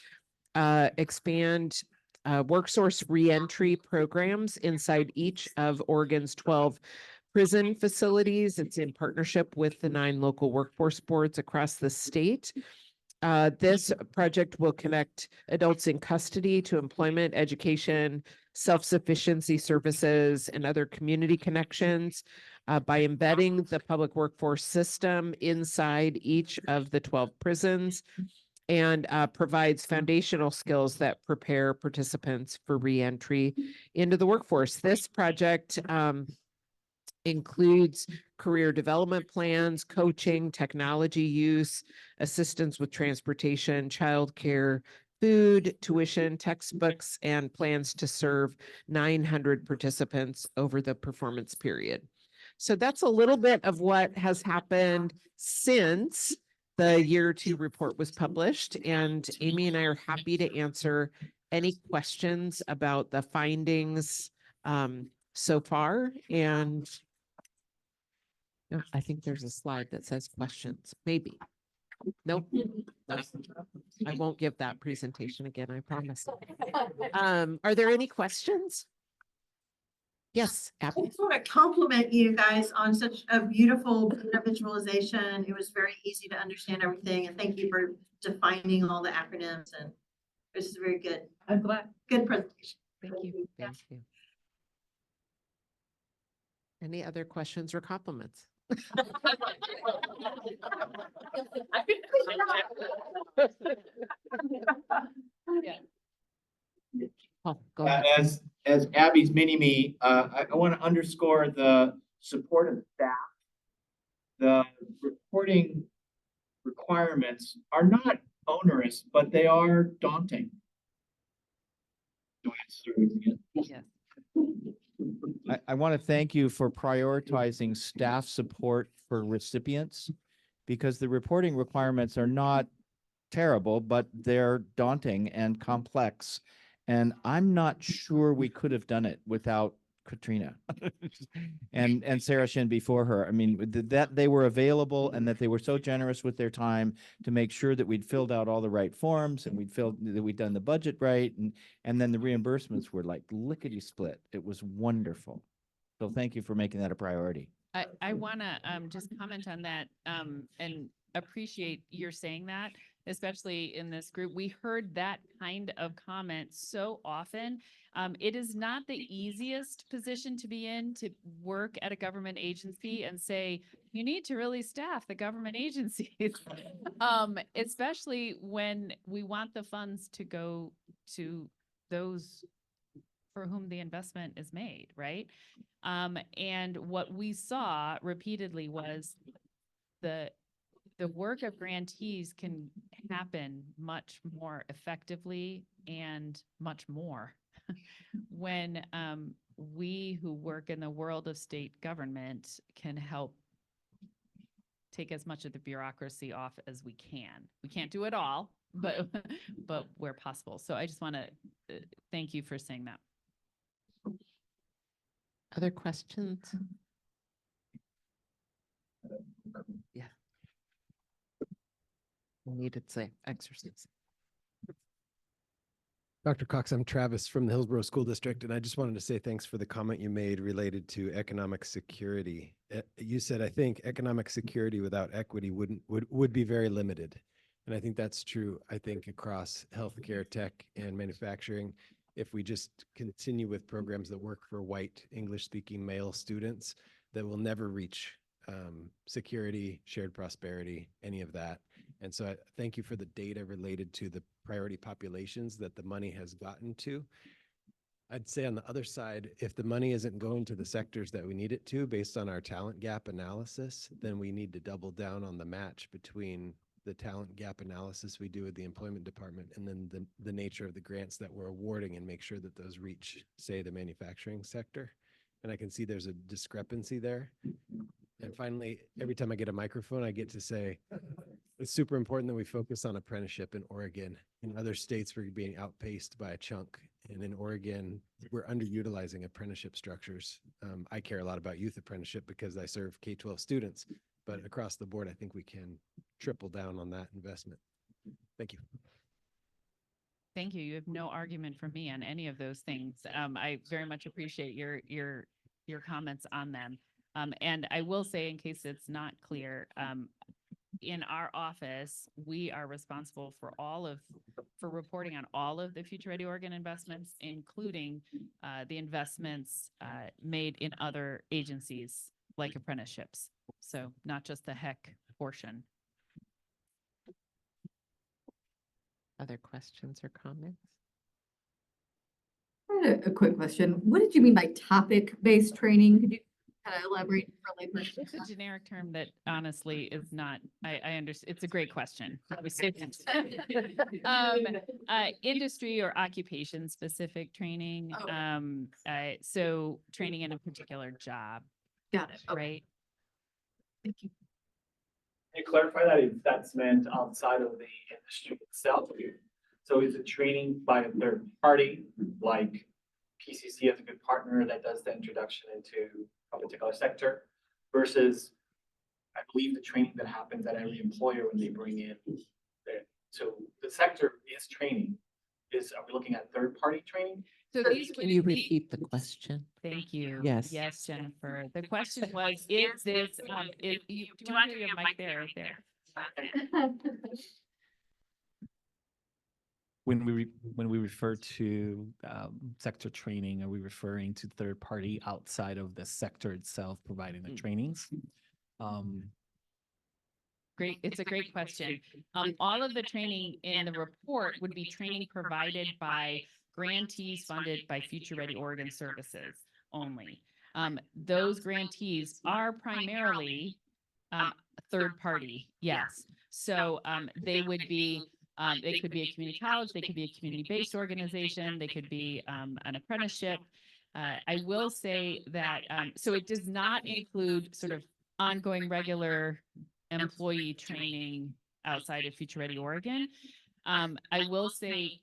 workforce reentry programs inside each of Oregon's 12 prison facilities. It's in partnership with the 9 local workforce boards across the state. This project will connect adults in custody to employment, education, self-sufficiency services, and other community connections by embedding the public workforce system inside each of the 12 prisons, and provides foundational skills that prepare participants for reentry into the workforce. This project includes career development plans, coaching, technology use, assistance with transportation, childcare, food, tuition, textbooks, and plans to serve 900 participants over the performance period. So that's a little bit of what has happened since the year 2 report was published, and Amy and I are happy to answer any questions about the findings so far. And I think there's a slide that says questions, maybe. Nope. I won't give that presentation again, I promise. Are there any questions? Yes, Abby. I just want to compliment you guys on such a beautiful visualization. It was very easy to understand everything, and thank you for defining all the acronyms, and this is very good. I'm glad. Good presentation. Thank you. Thank you. Any other questions or compliments? Oh, go ahead. As Abby's mini-me, I want to underscore the support of staff. The reporting requirements are not onerous, but they are daunting. Yes. I want to thank you for prioritizing staff support for recipients, because the reporting requirements are not terrible, but they're daunting and complex. And I'm not sure we could have done it without Katrina and Sarah Shin before her. I mean, that they were available and that they were so generous with their time to make sure that we'd filled out all the right forms and that we'd done the budget right. And then the reimbursements were like lickety split. It was wonderful. So thank you for making that a priority. I want to just comment on that and appreciate your saying that, especially in this group. We heard that kind of comment so often. It is not the easiest position to be in, to work at a government agency and say, you need to really staff the government agencies, especially when we want the funds to go to those for whom the investment is made, right? And what we saw repeatedly was the work of grantees can happen much more effectively and much more when we who work in the world of state government can help take as much of the bureaucracy off as we can. We can't do it all, but where possible. So I just want to thank you for saying that. Other questions? Needed say exercise. Dr. Cox, I'm Travis from the Hillsborough School District, and I just wanted to say thanks for the comment you made related to economic security. You said, I think economic security without equity would be very limited. And I think that's true. I think across healthcare, tech, and manufacturing, if we just continue with programs that work for white English-speaking male students, that will never reach security, shared prosperity, any of that. And so I thank you for the data related to the priority populations that the money has gotten to. I'd say on the other side, if the money isn't going to the sectors that we need it to based on our talent gap analysis, then we need to double down on the match between the talent gap analysis we do with the employment department and then the nature of the grants that we're awarding and make sure that those reach, say, the manufacturing sector. And I can see there's a discrepancy there. And finally, every time I get a microphone, I get to say, it's super important that we focus on apprenticeship in Oregon. In other states, we're being outpaced by a chunk. And in Oregon, we're underutilizing apprenticeship structures. I care a lot about youth apprenticeship because I serve K-12 students, but across the board, I think we can triple down on that investment. Thank you. Thank you. You have no argument from me on any of those things. I very much appreciate your comments on them. And I will say, in case it's not clear, in our office, we are responsible for reporting on all of the Future Ready Oregon investments, including the investments made in other agencies like apprenticeships. So not just the HEC portion. Other questions or comments? I had a quick question. What did you mean by topic-based training? Could you kind of elaborate for layperson? It's a generic term that honestly is not, I understand. It's a great question. Let me say that. Industry or occupation specific training. So training in a particular job. Got it. Okay. Right. Thank you. Can you clarify that if that's meant outside of the industry itself? So is it training by a third party, like PCC as a good partner that does the introduction into a particular sector, versus I believe the training that happens at every employer when they bring in so the sector is training. Are we looking at third party training? So these Can you repeat the question? Thank you. Yes. Yes, Jennifer. The question was, is this, do you want to do your mic there, right there? When we refer to sector training, are we referring to third party outside of the sector itself providing the trainings? Great. It's a great question. All of the training in the report would be training provided by grantees funded by Future Ready Oregon Services only. Those grantees are primarily third party. Yes. So they would be, they could be a community college, they could be a community-based organization, they could be an apprenticeship. I will say that, so it does not include sort of ongoing regular employee training outside of Future Ready Oregon. I will say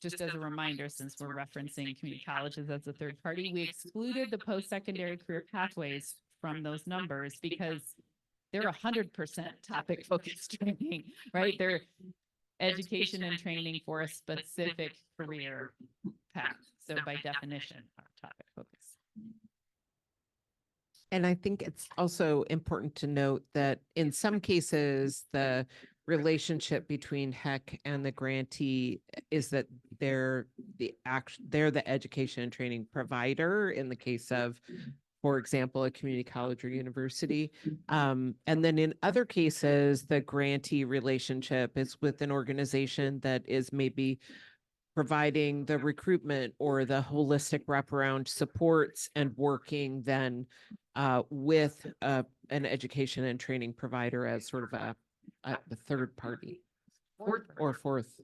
just as a reminder, since we're referencing community colleges as a third party, we excluded the post-secondary career pathways from those numbers because they're 100% topic focused training, right? They're education and training for a specific career path. So by definition, are topic focused. And I think it's also important to note that in some cases, the relationship between HEC and the grantee is that they're the education and training provider in the case of, for example, a community college or university. And then in other cases, the grantee relationship is with an organization that is maybe providing the recruitment or the holistic wraparound supports and working then with an education and training provider as sort of a third party or fourth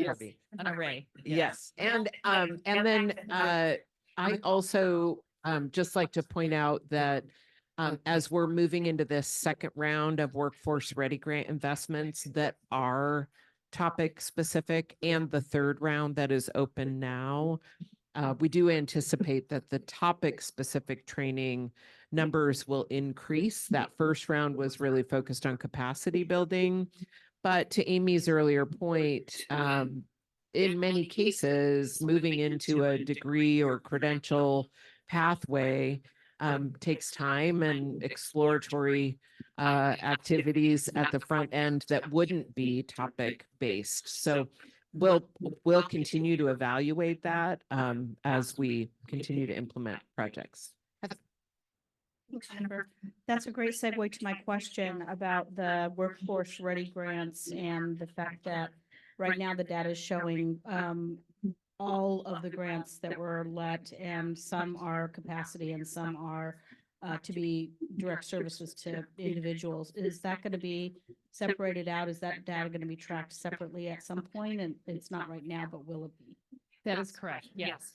party. An array. Yes. And then I also just like to point out that as we're moving into this second round of workforce ready grant investments that are topic specific and the third round that is open now, we do anticipate that the topic specific training numbers will increase. That first round was really focused on capacity building. But to Amy's earlier point, in many cases, moving into a degree or credential pathway takes time and exploratory activities at the front end that wouldn't be topic based. So we'll continue to evaluate that as we continue to implement projects. Thanks, Jennifer. That's a great segue to my question about the workforce ready grants and the fact that right now the data is showing all of the grants that were let, and some are capacity and some are to be direct services to individuals. Is that going to be separated out? Is that data going to be tracked separately at some point? And it's not right now, but will it be? That is correct. Yes.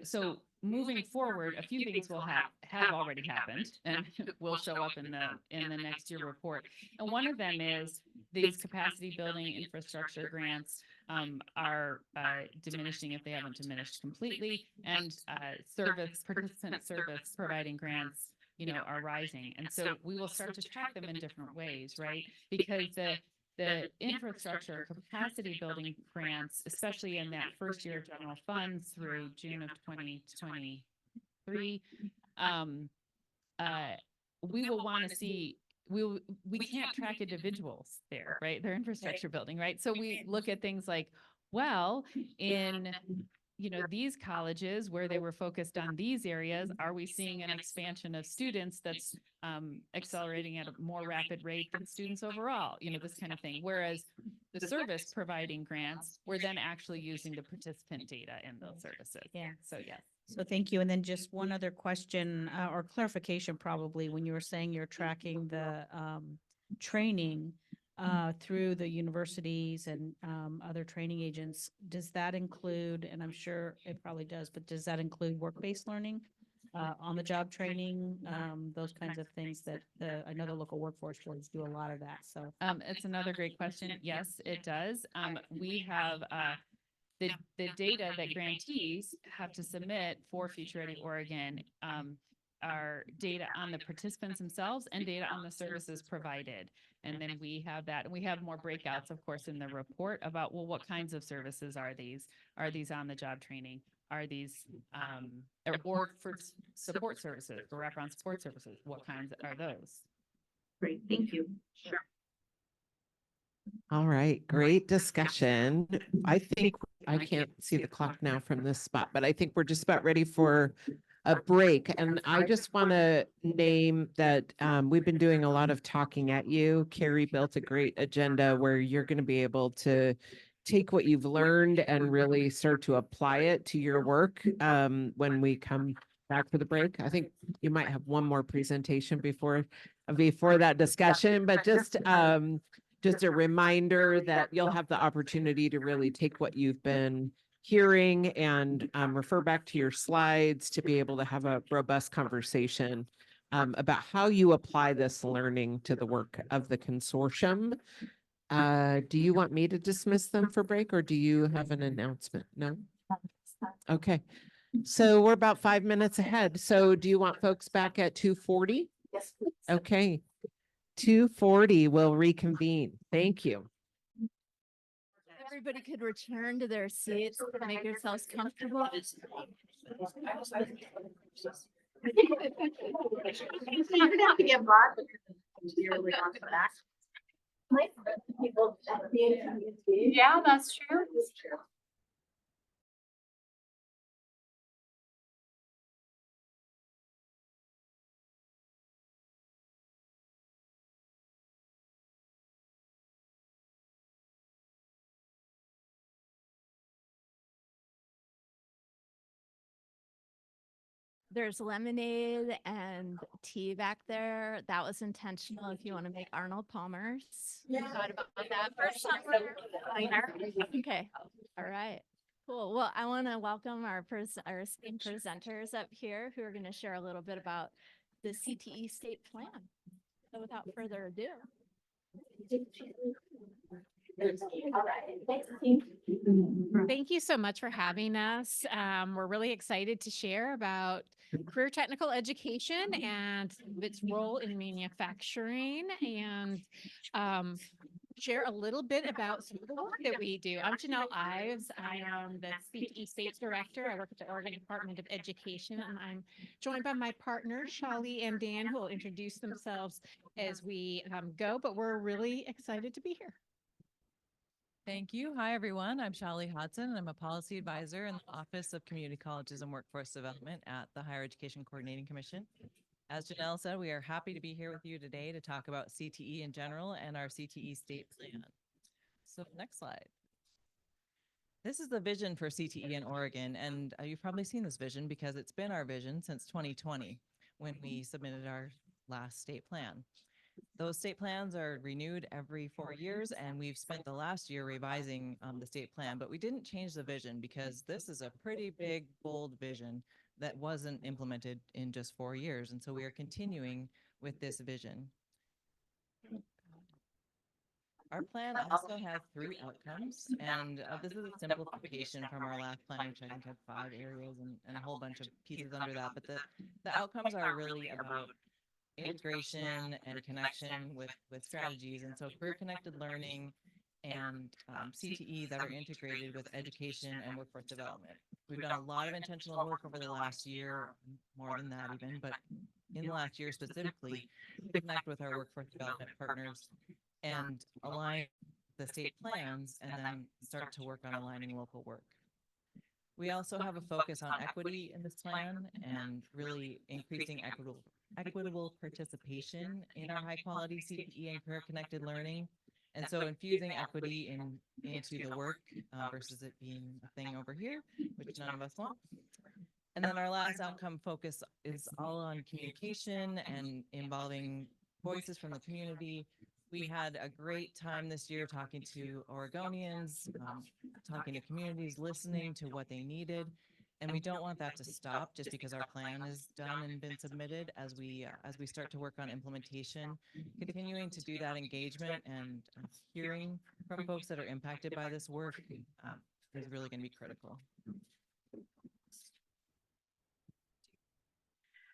So moving forward, a few things will have already happened and will show up in the next year report. And one of them is these capacity building infrastructure grants are diminishing if they haven't diminished completely, and participant service providing grants, are rising. And so we will start to track them in different ways, right? Because the infrastructure capacity building grants, especially in that first year of general funds through June of 2023, we will want to see, we can't track individuals there, right? Their infrastructure building, right? So we look at things like, well, in these colleges where they were focused on these areas, are we seeing an expansion of students that's accelerating at a more rapid rate than students overall, this kind of thing. Whereas the service providing grants, we're then actually using the participant data in those services. Yeah. So yes. So thank you. And then just one other question or clarification, probably, when you were saying you're tracking the training through the universities and other training agents, does that include, and I'm sure it probably does, but does that include work-based learning, on-the-job training, those kinds of things that I know the local workforce boards do a lot of that. So it's another great question. Yes, it does. We have the data that grantees have to submit for Future Ready Oregon are data on the participants themselves and data on the services provided. And then we have that, and we have more breakouts, of course, in the report about, well, what kinds of services are these? Are these on-the-job training? Are these, or for support services, for wraparound support services? What kinds are those? Great, thank you. Sure. All right, great discussion. I think I can't see the clock now from this spot, but I think we're just about ready for a break. And I just want to name that we've been doing a lot of talking at you. Carrie built a great agenda where you're going to be able to take what you've learned and really start to apply it to your work when we come back for the break. I think you might have one more presentation before that discussion, but just a reminder that you'll have the opportunity to really take what you've been hearing and refer back to your slides to be able to have a robust conversation about how you apply this learning to the work of the consortium. Do you want me to dismiss them for break, or do you have an announcement? No? Okay. So we're about 5 minutes ahead. So do you want folks back at 2:40? Yes, please. Okay. 2:40 will reconvene. Thank you. Everybody could return to their seats, make yourselves comfortable. You didn't have to get bought, but you're really on the back. Yeah, that's true. There's lemonade and tea back there. That was intentional if you want to make Arnold Palmer's. You thought about that for summer. Okay. All right. Cool. Well, I want to welcome our esteemed presenters up here who are going to share a little bit about the CTE state plan. So without further ado. All right. Thank you so much for having us. We're really excited to share about career technical education and its role in manufacturing and share a little bit about some of the work that we do. I'm Janelle Ives. I am the CTE State Director. I work at the Oregon Department of Education, and I'm joined by my partners, Shali and Dan, who will introduce themselves as we go, but we're really excited to be here. Thank you. Hi, everyone. I'm Shali Hodson, and I'm a policy advisor in the Office of Community Colleges and Workforce Development at the Higher Education Coordinating Commission. As Janelle said, we are happy to be here with you today to talk about CTE in general and our CTE state plan. So next slide. This is the vision for CTE in Oregon, and you've probably seen this vision because it's been our vision since 2020 when we submitted our last state plan. Those state plans are renewed every 4 years, and we've spent the last year revising the state plan, but we didn't change the vision because this is a pretty big, bold vision that wasn't implemented in just 4 years. And so we are continuing with this vision. Our plan also has 3 outcomes, and this is a simplification from our last plan, which I think had 5 areas and a whole bunch of pieces under that. But the outcomes are really about integration and connection with strategies. And so career-connected learning and CTE that are integrated with education and workforce development. We've done a lot of intentional work over the last year, more than that even, but in the last year specifically, to connect with our workforce development partners and align the state plans and then start to work on aligning local work. We also have a focus on equity in this plan and really increasing equitable participation in our high-quality CTE and career-connected learning. And so infusing equity into the work versus it being a thing over here, which none of us want. And then our last outcome focus is all on communication and involving voices from the community. We had a great time this year talking to Oregonians, talking to communities, listening to what they needed. And we don't want that to stop just because our plan is done and been submitted as we start to work on implementation. Continuing to do that engagement and hearing from folks that are impacted by this work is really going to be critical.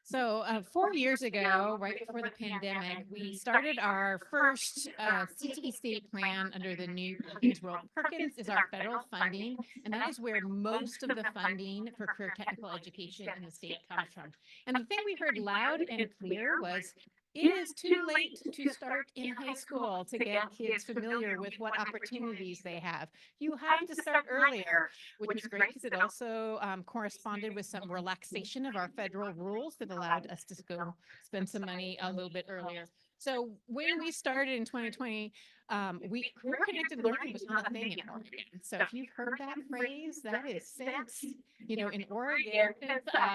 So 4 years ago, right before the pandemic, we started our first CTE state plan under the new Perkins rule. Perkins is our federal funding, and that is where most of the funding for career technical education in the state comes from. And the thing we heard loud and clear was, it is too late to start in high school to get kids familiar with what opportunities they have. You have to start earlier, which was great because it also corresponded with some relaxation of our federal rules that allowed us to go spend some money a little bit earlier. So when we started in 2020, career-connected learning was not a thing in Oregon. So if you've heard that phrase, that is since, in Oregon,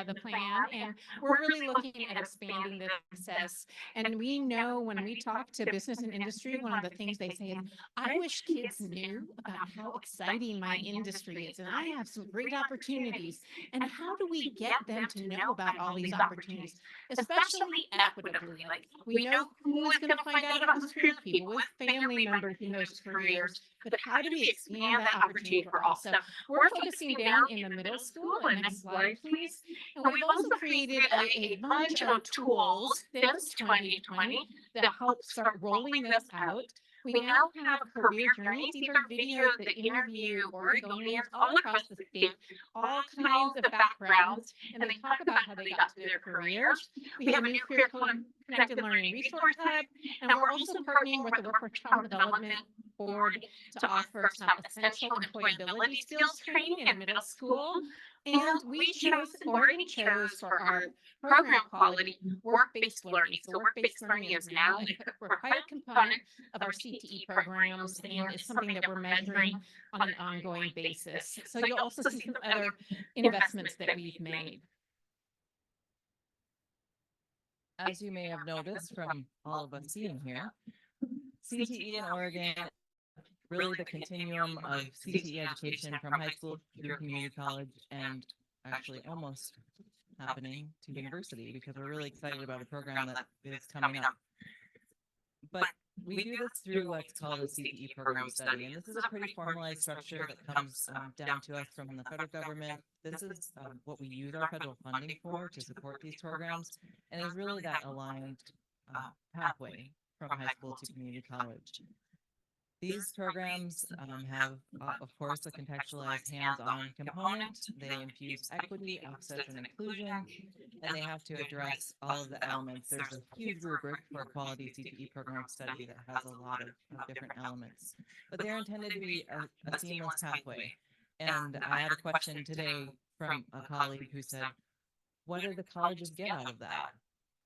the plan, and we're really looking at expanding this access. And we know when we talk to business and industry, one of the things they say is, I wish kids knew about how exciting my industry is, and I have some great opportunities. And how do we get them to know about all these opportunities, especially equitably? Like, we know who is going to find out about those careers, people with family members in those careers, but how do we expand that opportunity for all? So we're focusing down in the middle school. And next slide, please. And we've also created a bunch of tools since 2020 that help start rolling this out. We now have career journeys. These are videos that interview Oregonians all across the state, all kinds of backgrounds, and they talk about how they got to their careers. We have a new career connected learning resource hub, and we're also partnering with the Workforce Development Board to offer some essential employability skills training in middle school. And Oregon chose for our program quality work-based learning. So work-based learning is now a required component of our CTE programs and is something that we're measuring on an ongoing basis. So you'll also see some other investments that we've made. As you may have noticed from all of us seeing here, CTE in Oregon, really the continuum of CTE education from high school through community college and actually almost happening to university because we're really excited about a program that is coming up. But we do this through what's called a CTE program study, and this is a pretty formalized structure that comes down to us from the federal government. This is what we use our federal funding for to support these programs, and is really that aligned pathway from high school to community college. These programs have, of course, a contextualized hands-on component. They infuse equity, access, and inclusion, and they have to address all of the elements. There's a huge rubric for a quality CTE program study that has a lot of different elements, but they're intended to be a seamless pathway. And I had a question today from a colleague who said, what do the colleges get out of that?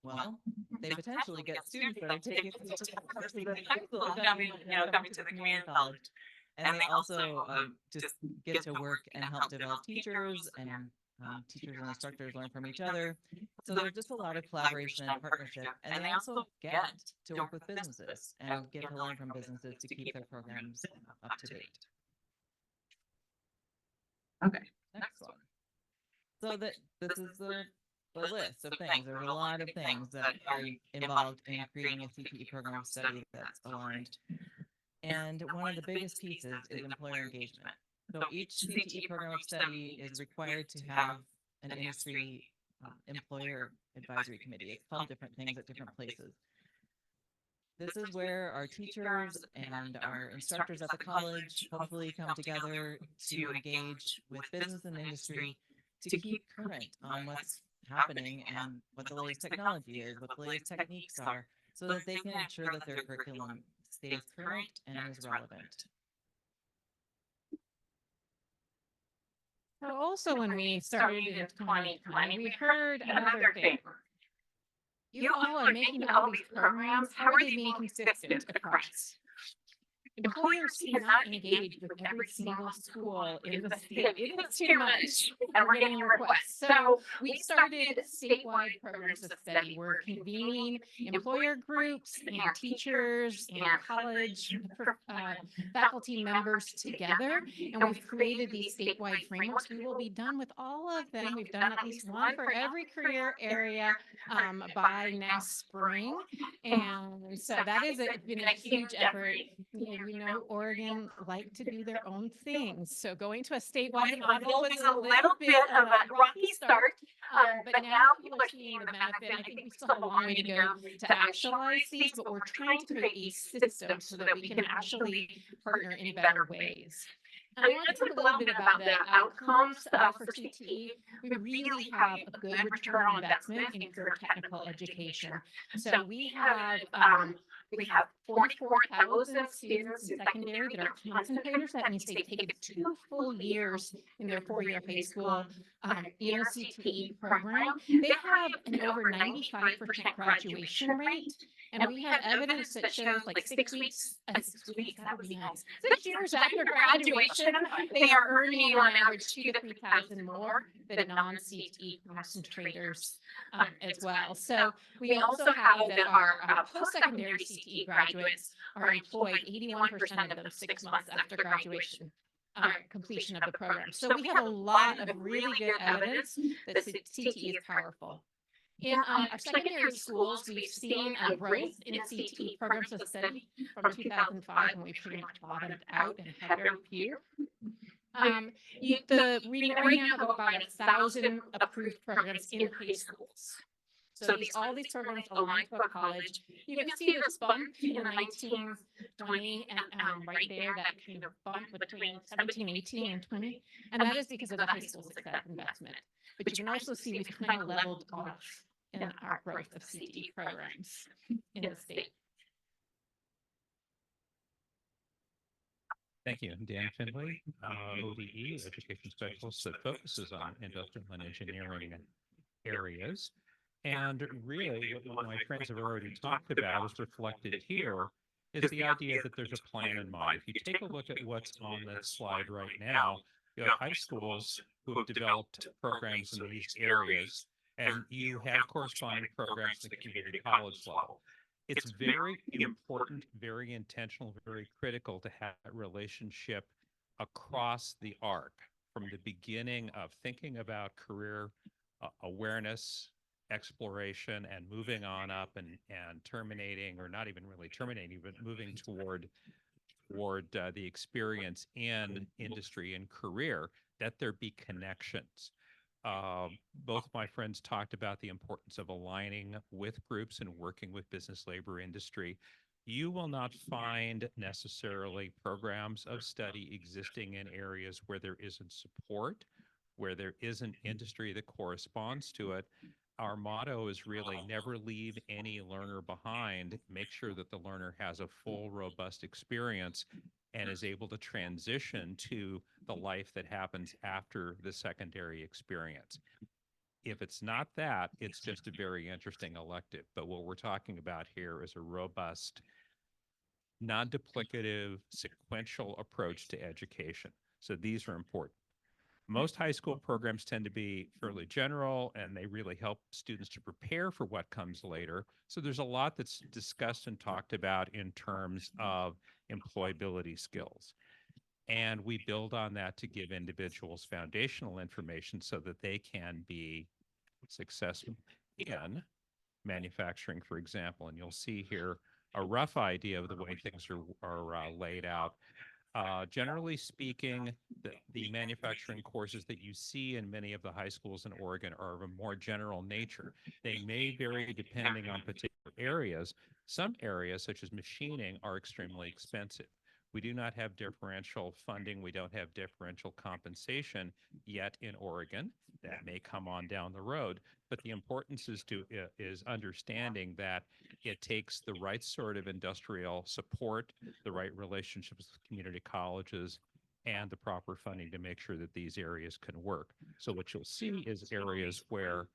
Well, they potentially get students that are taking courses in high school coming to the community college. And they also just get to work and help develop teachers, and teachers and instructors learn from each other. So there's just a lot of collaboration and partnership. And they also get to work with businesses and get to learn from businesses to keep their programs up to date. Okay. Next one. So this is the list of things. There's a lot of things that are involved in creating a CTE program study that's aligned. And one of the biggest pieces is employer engagement. So each CTE program study is required to have an industry employer advisory committee. It's called different things at different places. This is where our teachers and our instructors at the college hopefully come together to engage with business and industry to keep current on what's happening and what the latest technology is, what the latest techniques are, so that they can ensure that their curriculum stays current and is relevant. So also when we started in 2020, we heard another thing. You all are making all these programs, how are they being consistent across? Employers cannot engage with every single school in the state. It is too much, and we're getting requests. So we started statewide programs of study. We're convening employer groups and teachers and college faculty members together, and we've created these statewide frameworks. We will be done with all of them. We've done at least one for every career area by next spring, and so that is been a huge effort. We know Oregon like to do their own things. So going to a statewide model was a little bit of a rocky start, but now people are seeing the benefit. I think we still have a long way to go to actualize these, but we're trying to create a system so that we can actually partner in better ways. I want to talk a little bit about the outcomes for CTE. We really have a good return on investment in career technical education. So we have 44,000 students in secondary that are concentrators. That means they've taken 2 full years in their 4-year high school in a CTE program. They have an over 95% graduation rate. And we have evidence that shows like 6 weeks, that would be nice. 6 years after graduation, they are earning on average 2,000 to 3,000 more than non-CTE concentrators as well. So we also have that our post-secondary CTE graduates are employed 81% of them 6 months after graduation. Completion of the program. So we have a lot of really good evidence that CTE is powerful. In our secondary schools, we've seen a growth in CTE programs of study from 2005 when we pretty much bottomed out and had very few. We right now have about 1,000 approved programs in high schools. So all these programs align to a college. You can see this bump in 1920 and right there, that kind of bump between 17, 18, and 20. And that is because of the high school success investment. But you can also see we've kind of leveled off in our growth of CTE programs in the state. Thank you. Dan Finley, ODE, education specialist that focuses on industrial and engineering areas. And really, what my friends have already talked about is reflected here, is the idea that there's a plan in mind. If you take a look at what's on this slide right now, you have high schools who have developed programs in these areas, and you have corresponding programs at the community college level. It's very important, very intentional, very critical to have that relationship across the arc, from the beginning of thinking about career awareness, exploration and moving on up and terminating, or not even really terminating, but moving toward the experience in industry and career, that there be connections. Both my friends talked about the importance of aligning with groups and working with business, labor, industry. You will not find necessarily programs of study existing in areas where there isn't support, where there isn't industry that corresponds to it. Our motto is really never leave any learner behind. Make sure that the learner has a full, robust experience and is able to transition to the life that happens after the secondary experience. If it's not that, it's just a very interesting elective. But what we're talking about here is a robust, non-duplicative, sequential approach to education. So these are important. Most high school programs tend to be fairly general, and they really help students to prepare for what comes later. So there's a lot that's discussed and talked about in terms of employability skills. And we build on that to give individuals foundational information so that they can be successful in manufacturing, for example. And you'll see here a rough idea of the way things are laid out. Generally speaking, the manufacturing courses that you see in many of the high schools in Oregon are of a more general nature. They may vary depending on particular areas. Some areas, such as machining, are extremely expensive. We do not have differential funding. We don't have differential compensation yet in Oregon. That may come on down the road. But the importance is understanding that it takes the right sort of industrial support, the right relationships with community colleges, and the proper funding to make sure that these areas can work. So what you'll see is areas where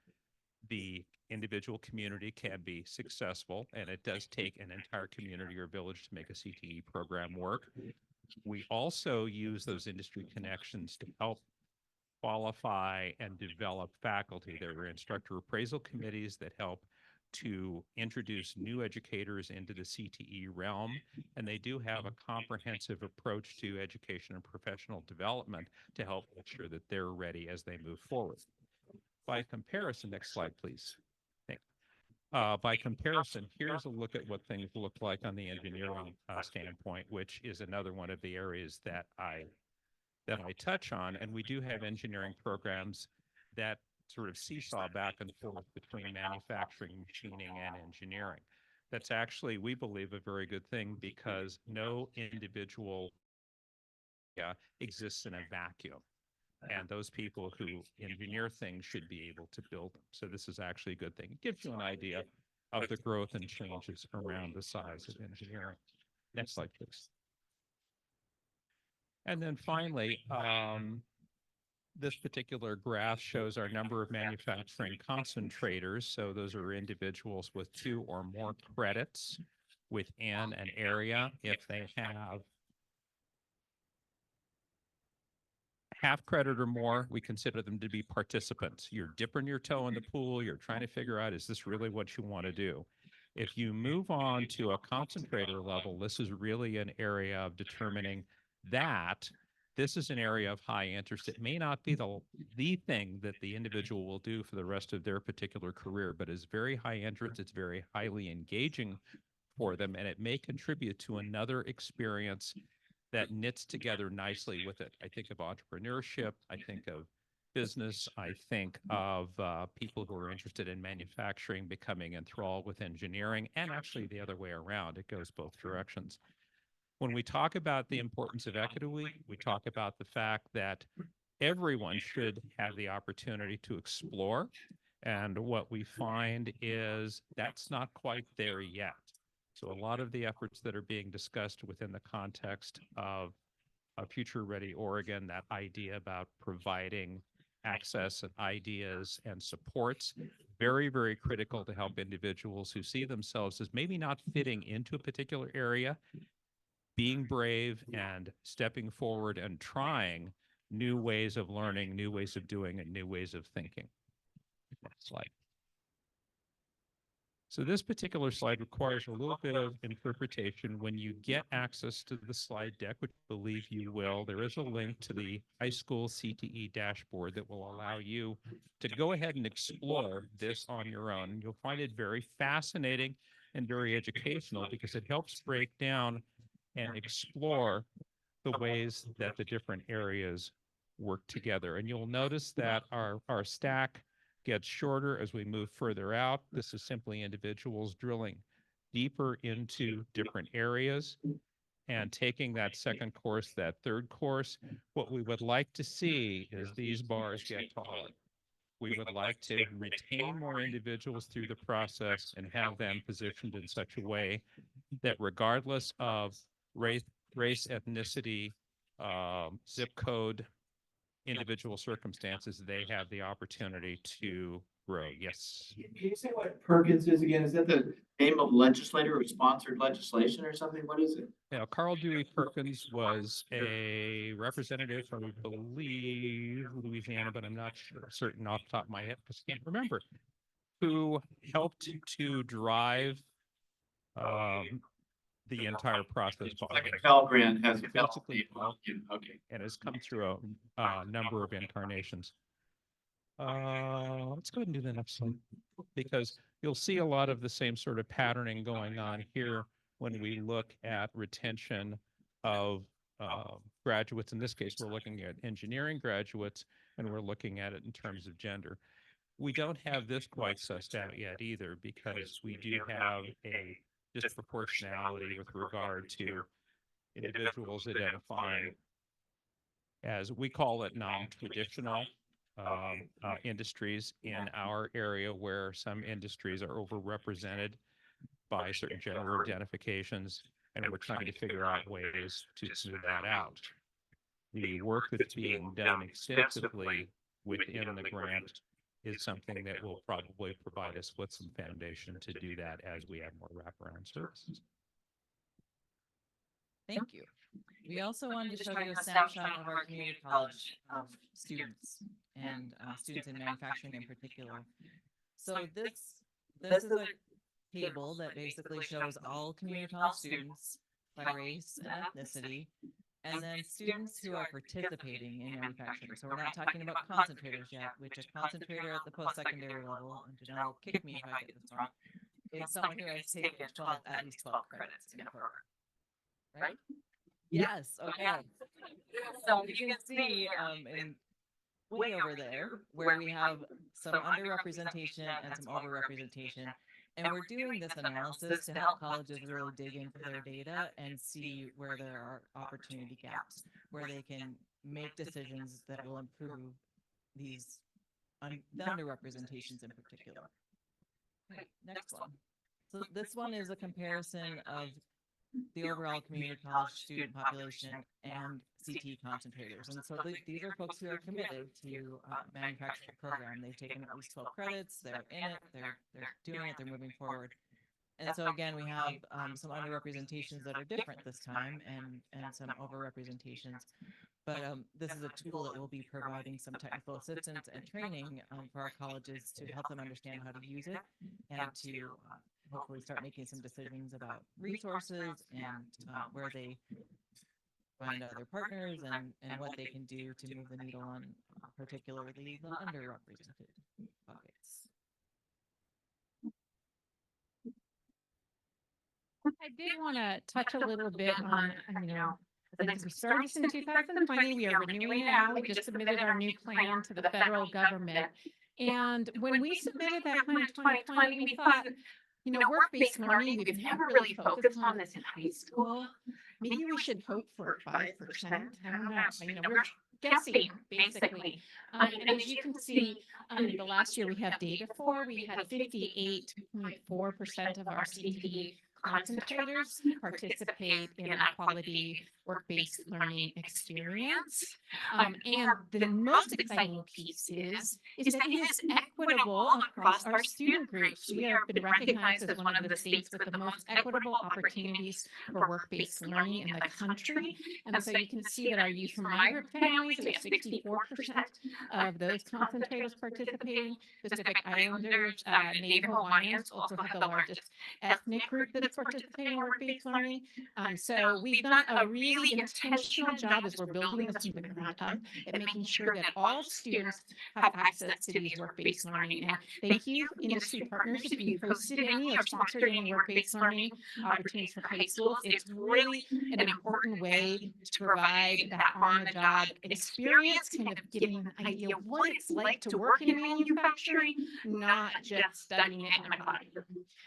the individual community can be successful, and it does take an entire community or village to make a CTE program work. We also use those industry connections to help qualify and develop faculty. There are instructor appraisal committees that help to introduce new educators into the CTE realm, and they do have a comprehensive approach to education and professional development to help make sure that they're ready as they move forward. By comparison, next slide, please. By comparison, here's a look at what things look like on the engineering standpoint, which is another one of the areas that I touch on. And we do have engineering programs that sort of seesaw back and forth between manufacturing, machining, and engineering. That's actually, we believe, a very good thing, because no individual exists in a vacuum. And those people who engineer things should be able to build them. So this is actually a good thing. It gives you an idea of the growth and changes around the size of engineering. Next slide, please. And then finally, this particular graph shows our number of manufacturing concentrators. So those are individuals with 2 or more credits within an area. If they have half credit or more, we consider them to be participants. You're dipping your toe in the pool. You're trying to figure out, is this really what you want to do? If you move on to a concentrator level, this is really an area of determining that this is an area of high interest. It may not be the thing that the individual will do for the rest of their particular career, but is very high interest. It's very highly engaging for them, and it may contribute to another experience that knits together nicely with it. I think of entrepreneurship. I think of business. I think of people who are interested in manufacturing becoming enthralled with engineering, and actually the other way around. It goes both directions. When we talk about the importance of equity, we talk about the fact that everyone should have the opportunity to explore. And what we find is that's not quite there yet. So a lot of the efforts that are being discussed within the context of Future Ready Oregon, that idea about providing access and ideas and supports, very, very critical to help individuals who see themselves as maybe not fitting into a particular area, being brave and stepping forward and trying new ways of learning, new ways of doing, and new ways of thinking. Next slide. So this particular slide requires a little bit of interpretation. When you get access to the slide deck, which I believe you will, there is a link to the high school CTE dashboard that will allow you to go ahead and explore this on your own. You'll find it very fascinating and very educational because it helps break down and explore the ways that the different areas work together. And you'll notice that our stack gets shorter as we move further out. This is simply individuals drilling deeper into different areas and taking that second course, that third course. What we would like to see is these bars get taller. We would like to retain more individuals through the process and have them positioned in such a way that regardless of race, ethnicity, zip code, individual circumstances, they have the opportunity to grow. Yes. Can you say what Perkins is again? Is that the name of legislator or sponsored legislation or something? What is it? Now, Carl Dewey Perkins was a representative from, I believe, Louisiana, but I'm not certain off the top of my head because I can't remember, who helped to drive the entire process. Like a Pell Grant has basically, okay, and has come through a number of incarnations. Let's go ahead and do the next slide because you'll see a lot of the same sort of patterning going on here when we look at retention of graduates. In this case, we're looking at engineering graduates and we're looking at it in terms of gender. We don't have this quite sussed out yet either because we do have a disproportionality with regard to individuals identifying as, we call it, non-traditional industries in our area, where some industries are overrepresented by certain gender identifications, and we're trying to figure out ways to smooth that out. The work that's being done extensively within the grant is something that will probably provide us with some foundation to do that as we have more wraparound services. Thank you. We also wanted to show you a snapshot of our community college students and students in manufacturing in particular. So this is a table that basically shows all community college students by race and ethnicity, and then students who are participating in manufacturing. So we're not talking about concentrators yet, which a concentrator at the post-secondary level, and Janelle will kick me if I get this wrong, is someone who has taken at least 12 credits in a program. Right? Yes, okay. So you can see in way over there where we have some underrepresentation and some overrepresentation. And we're doing this analysis to help colleges really dig into their data and see where there are opportunity gaps, where they can make decisions that will improve these the underrepresentations in particular. Okay, next one. So this one is a comparison of the overall community college student population and CT concentrators. And so these are folks who are committed to manufacturing program. They've taken at least 12 credits, they're in it, they're doing it, they're moving forward. And so again, we have some underrepresentations that are different this time and some overrepresentations. But this is a tool that will be providing some technical assistance and training for our colleges to help them understand how to use it and to hopefully start making some decisions about resources and where they find other partners and what they can do to move the needle on particularly the underrepresented buckets. I did want to touch a little bit on, since we started this in 2020, we are renewing it now. We just submitted our new plan to the federal government. And when we submitted that plan in 2020, we thought, work-based learning, we've never really focused on this in high school. Maybe we should hope for 5%. I don't know. We're guessing, basically. And as you can see, the last year we have data for, we had 58.4% of our CTE concentrators participate in a quality work-based learning experience. And the most exciting piece is that it is equitable across our student groups. We have been recognized as one of the states with the most equitable opportunities for work-based learning in the country. And so you can see that our youth from migrant families, we have 64% of those concentrators participating. Pacific Islanders, Native Hawaiians also have the largest ethnic group that's participating in work-based learning. So we've done a really intentional job as we're building this from the ground up at making sure that all students have access to these work-based learning. And thank you, industry partners, if you hosted any or sponsored any work-based learning opportunities for high schools. It's really an important way to provide that on-the-job experience, kind of giving you an idea of what it's like to work in manufacturing, not just studying it in a classroom.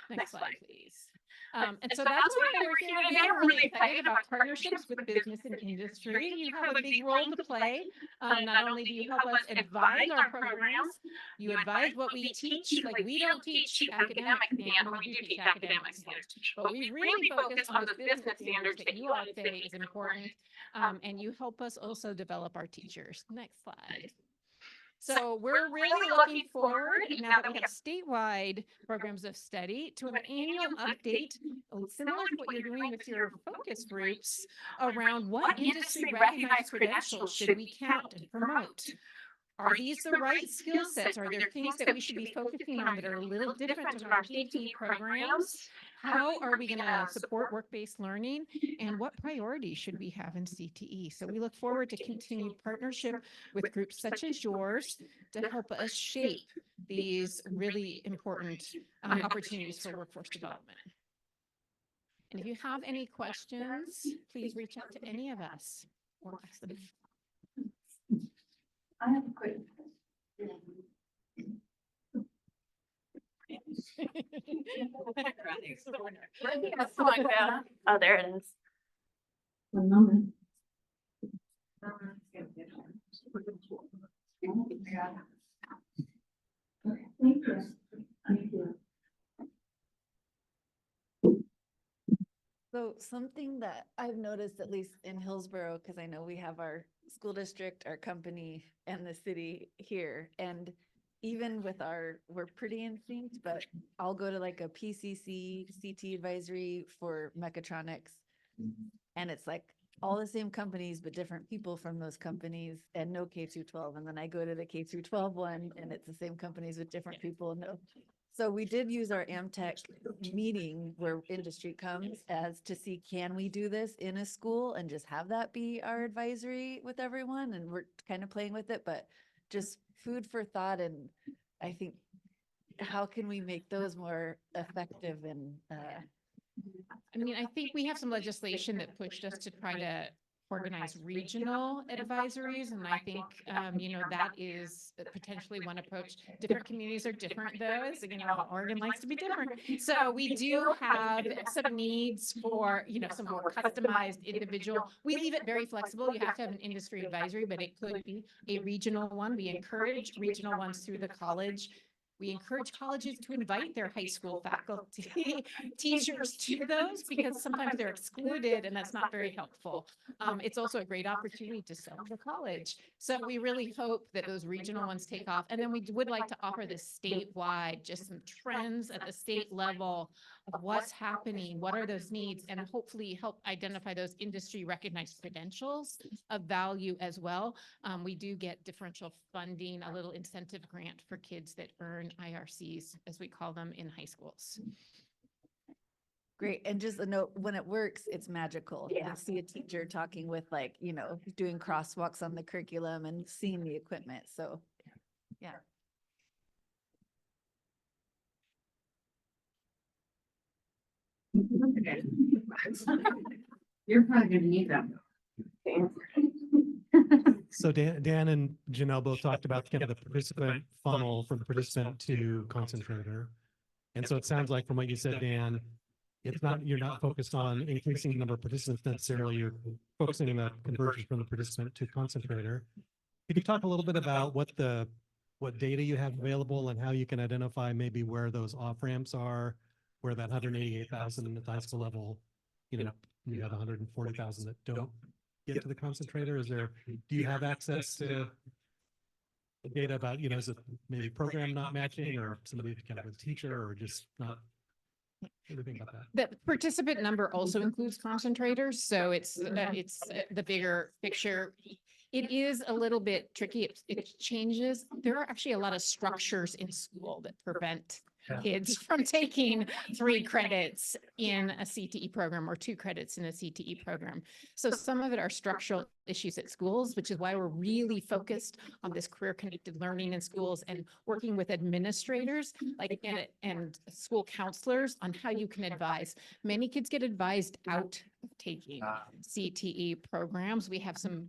Next slide, please. And so that's why we're here today. We're really excited about partnerships with business and industry. You have a big role to play. Not only do you help us advise our programs, you advise what we teach. Like, we don't teach academic standards, we do teach academic standards, but we really focus on the business standards that you all say is important. And you help us also develop our teachers. Next slide. So we're really looking forward, now that we have statewide programs of study, to an annual update, similar to what you're doing with your focus groups, around what industry recognized credentials should we count and promote. Are these the right skill sets? Are there things that we should be focusing on that are a little different in our CTE programs? How are we going to support work-based learning? And what priorities should we have in CTE? So we look forward to continued partnership with groups such as yours to help us shape these really important opportunities for workforce development. And if you have any questions, please reach out to any of us or ask them. I have a quick Oh, there it is. One moment. Okay, thank you. Thank you. So something that I've noticed, at least in Hillsborough, because I know we have our school district, our company, and the city here, and even with we're pretty in sync, but I'll go to like a PCC CT advisory for mechatronics, and it's like all the same companies, but different people from those companies, and no K through 12. And then I go to the K through 12 one, and it's the same companies with different people. No. So we did use our AmTech meeting where industry comes as to see, can we do this in a school and just have that be our advisory with everyone? And we're kind of playing with it, but just food for thought. And I think, how can we make those more effective? And I mean, I think we have some legislation that pushed us to try to organize regional advisories. And I think, you know, that is potentially one approach. Different communities are different though, as you know, Oregon likes to be different. So we do have some needs for, you know, some more customized individual. We leave it very flexible. You have to have an industry advisory, but it could be a regional one. We encourage regional ones through the college. We encourage colleges to invite their high school faculty, teachers to those, because sometimes they're excluded and that's not very helpful. It's also a great opportunity to sell the college. So we really hope that those regional ones take off. And then we would like to offer this statewide, just some trends at the state level of what's happening, what are those needs, and hopefully help identify those industry recognized credentials of value as well. We do get differential funding, a little incentive grant for kids that earn IRCs, as we call them, in high schools. great. And just a note, when it works, it's magical. Yeah. I see a teacher talking with, like, you know, doing crosswalks on the curriculum and seeing the equipment. So yeah. You're probably gonna need them. So Dan and Janelle both talked about kind of the participant funnel from participant to concentrator. And so it sounds like from what you said, Dan, you're not focused on increasing the number of participants necessarily, you're focusing on the conversion from the participant to concentrator. Could you talk a little bit about what data you have available and how you can identify maybe where those off ramps are where that 188,000 at the high school level, you have 140,000 that don't get to the concentrator? Do you have access to data about, is it maybe program not matching or somebody kind of a teacher or just not? What do you think about that? The participant number also includes concentrators, so it's the bigger picture. It is a little bit tricky. It changes. There are actually a lot of structures in school that prevent kids from taking 3 credits in a CTE program or 2 credits in a CTE program. So some of it are structural issues at schools, which is why we're really focused on this career connected learning in schools and working with administrators and school counselors on how you can advise. Many kids get advised out of taking CTE programs. We have some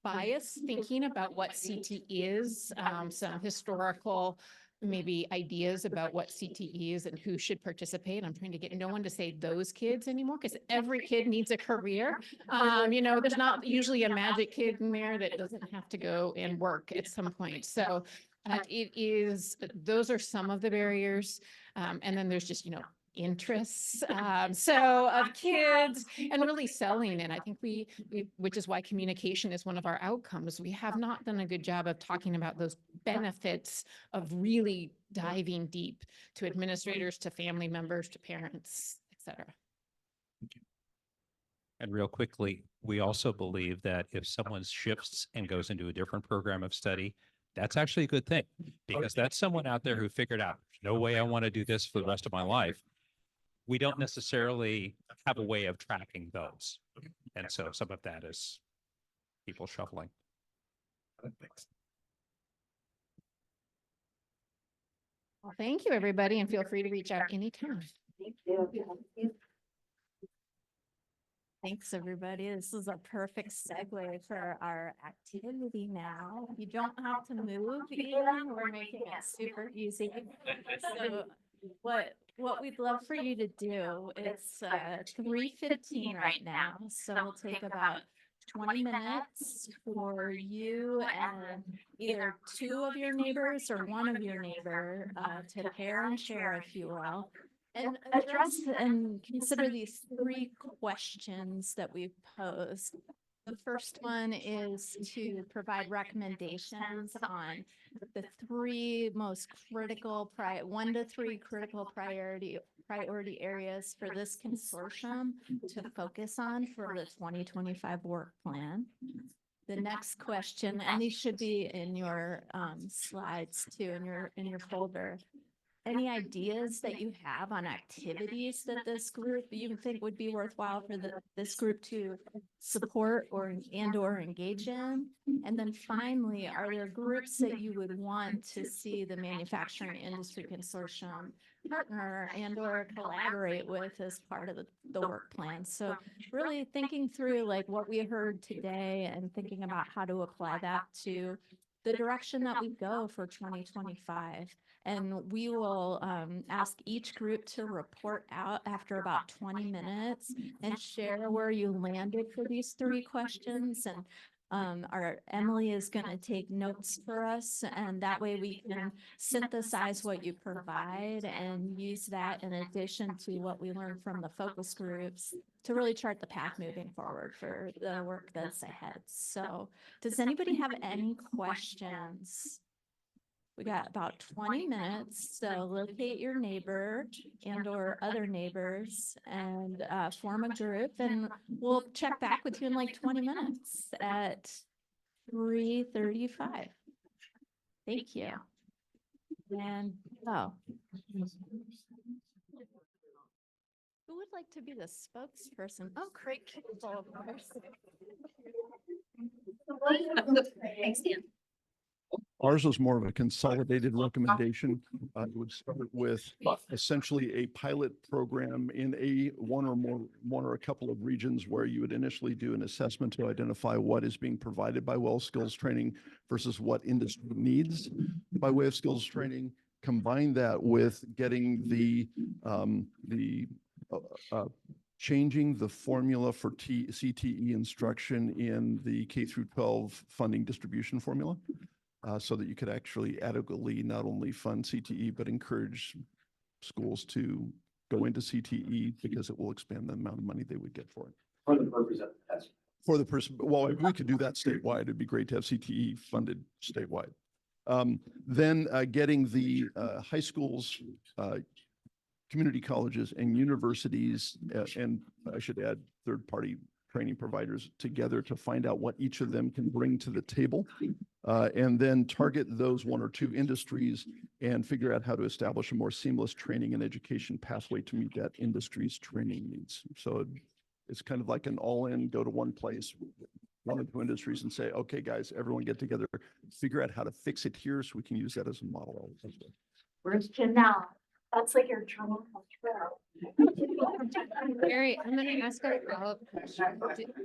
bias thinking about what CTE is, some historical maybe ideas about what CTE is and who should participate. I'm trying to get no one to say those kids anymore because every kid needs a career. There's not usually a magic kid in there that doesn't have to go and work at some point. So those are some of the barriers. And then there's just, interests of kids and really selling it. I think we which is why communication is one of our outcomes. We have not done a good job of talking about those benefits of really diving deep to administrators, to family members, to parents, etc. And real quickly, we also believe that if someone shifts and goes into a different program of study, that's actually a good thing, because that's someone out there who figured out, there's no way I want to do this for the rest of my life. We don't necessarily have a way of tracking those. And so some of that is people shuffling. Well, thank you, everybody, and feel free to reach out anytime. Thank you. Thanks, everybody. This is a perfect segue for our activity now. You don't have to move even. We're making it super easy. So what we'd love for you to do, it's 3:15 right now. So we'll take about 20 minutes for you and either 2 of your neighbors or 1 of your neighbor to pair and share, if you will, and address and consider these 3 questions that we've posed. The first one is to provide recommendations on the 3 most critical 1 to 3 critical priority areas for this consortium to focus on for the 2025 work plan. The next question, and these should be in your slides too, in your folder. Any ideas that you have on activities that this group you think would be worthwhile for this group to support or engage in? And then finally, are there groups that you would want to see the Manufacturing Industry Consortium partner and or collaborate with as part of the work plan? So really thinking through like what we heard today and thinking about how to apply that to the direction that we go for 2025. And we will ask each group to report out after about 20 minutes and share where you landed for these 3 questions. And our Emily is going to take notes for us, and that way we can synthesize what you provide and use that in addition to what we learned from the focus groups to really chart the path moving forward for the work that's ahead. So does anybody have any questions? We got about 20 minutes, so locate your neighbor and or other neighbors and form a group, and we'll check back with you in like 20 minutes at 3:35. Thank you. And who would like to be the spokesperson? Oh, great people, of course. Thanks, Dan. Ours was more of a consolidated recommendation. It would start with essentially a pilot program in one or a couple of regions where you would initially do an assessment to identify what is being provided by well skills training versus what industry needs by way of skills training. Combine that with getting changing the formula for CTE instruction in the K through 12 funding distribution formula. So that you could actually adequately not only fund CTE, but encourage schools to go into CTE because it will expand the amount of money they would get for it. For the purpose of that's For the person, well, if we could do that statewide, it'd be great to have CTE funded statewide. Then getting the high schools, community colleges and universities, and I should add third-party training providers together to find out what each of them can bring to the table. And then target those one or two industries and figure out how to establish a more seamless training and education pathway to meet that industry's training needs. So it's kind of like an all-in, go to one place, one or two industries and say, okay, guys, everyone get together, figure out how to fix it here so we can use that as a model. Where's Jim now? That's like your journal. Gary, I'm gonna ask a follow-up question.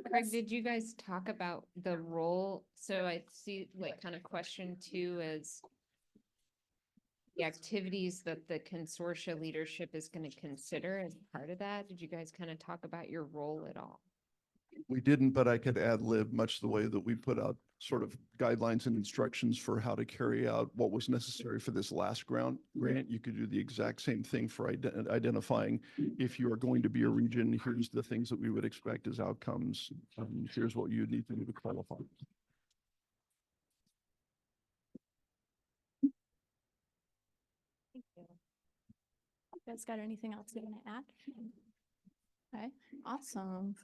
Craig, did you guys talk about the role? So I see what kind of question 2 is the activities that the consortia leadership is going to consider as part of that. Did you guys kind of talk about your role at all? We didn't, but I could ad lib much the way that we put out sort of guidelines and instructions for how to carry out what was necessary for this last grant. You could do the exact same thing for identifying if you are going to be a region, here's the things that we would expect as outcomes. Here's what you need to do to qualify. Thank you. You guys got anything else you want to add? Okay, awesome.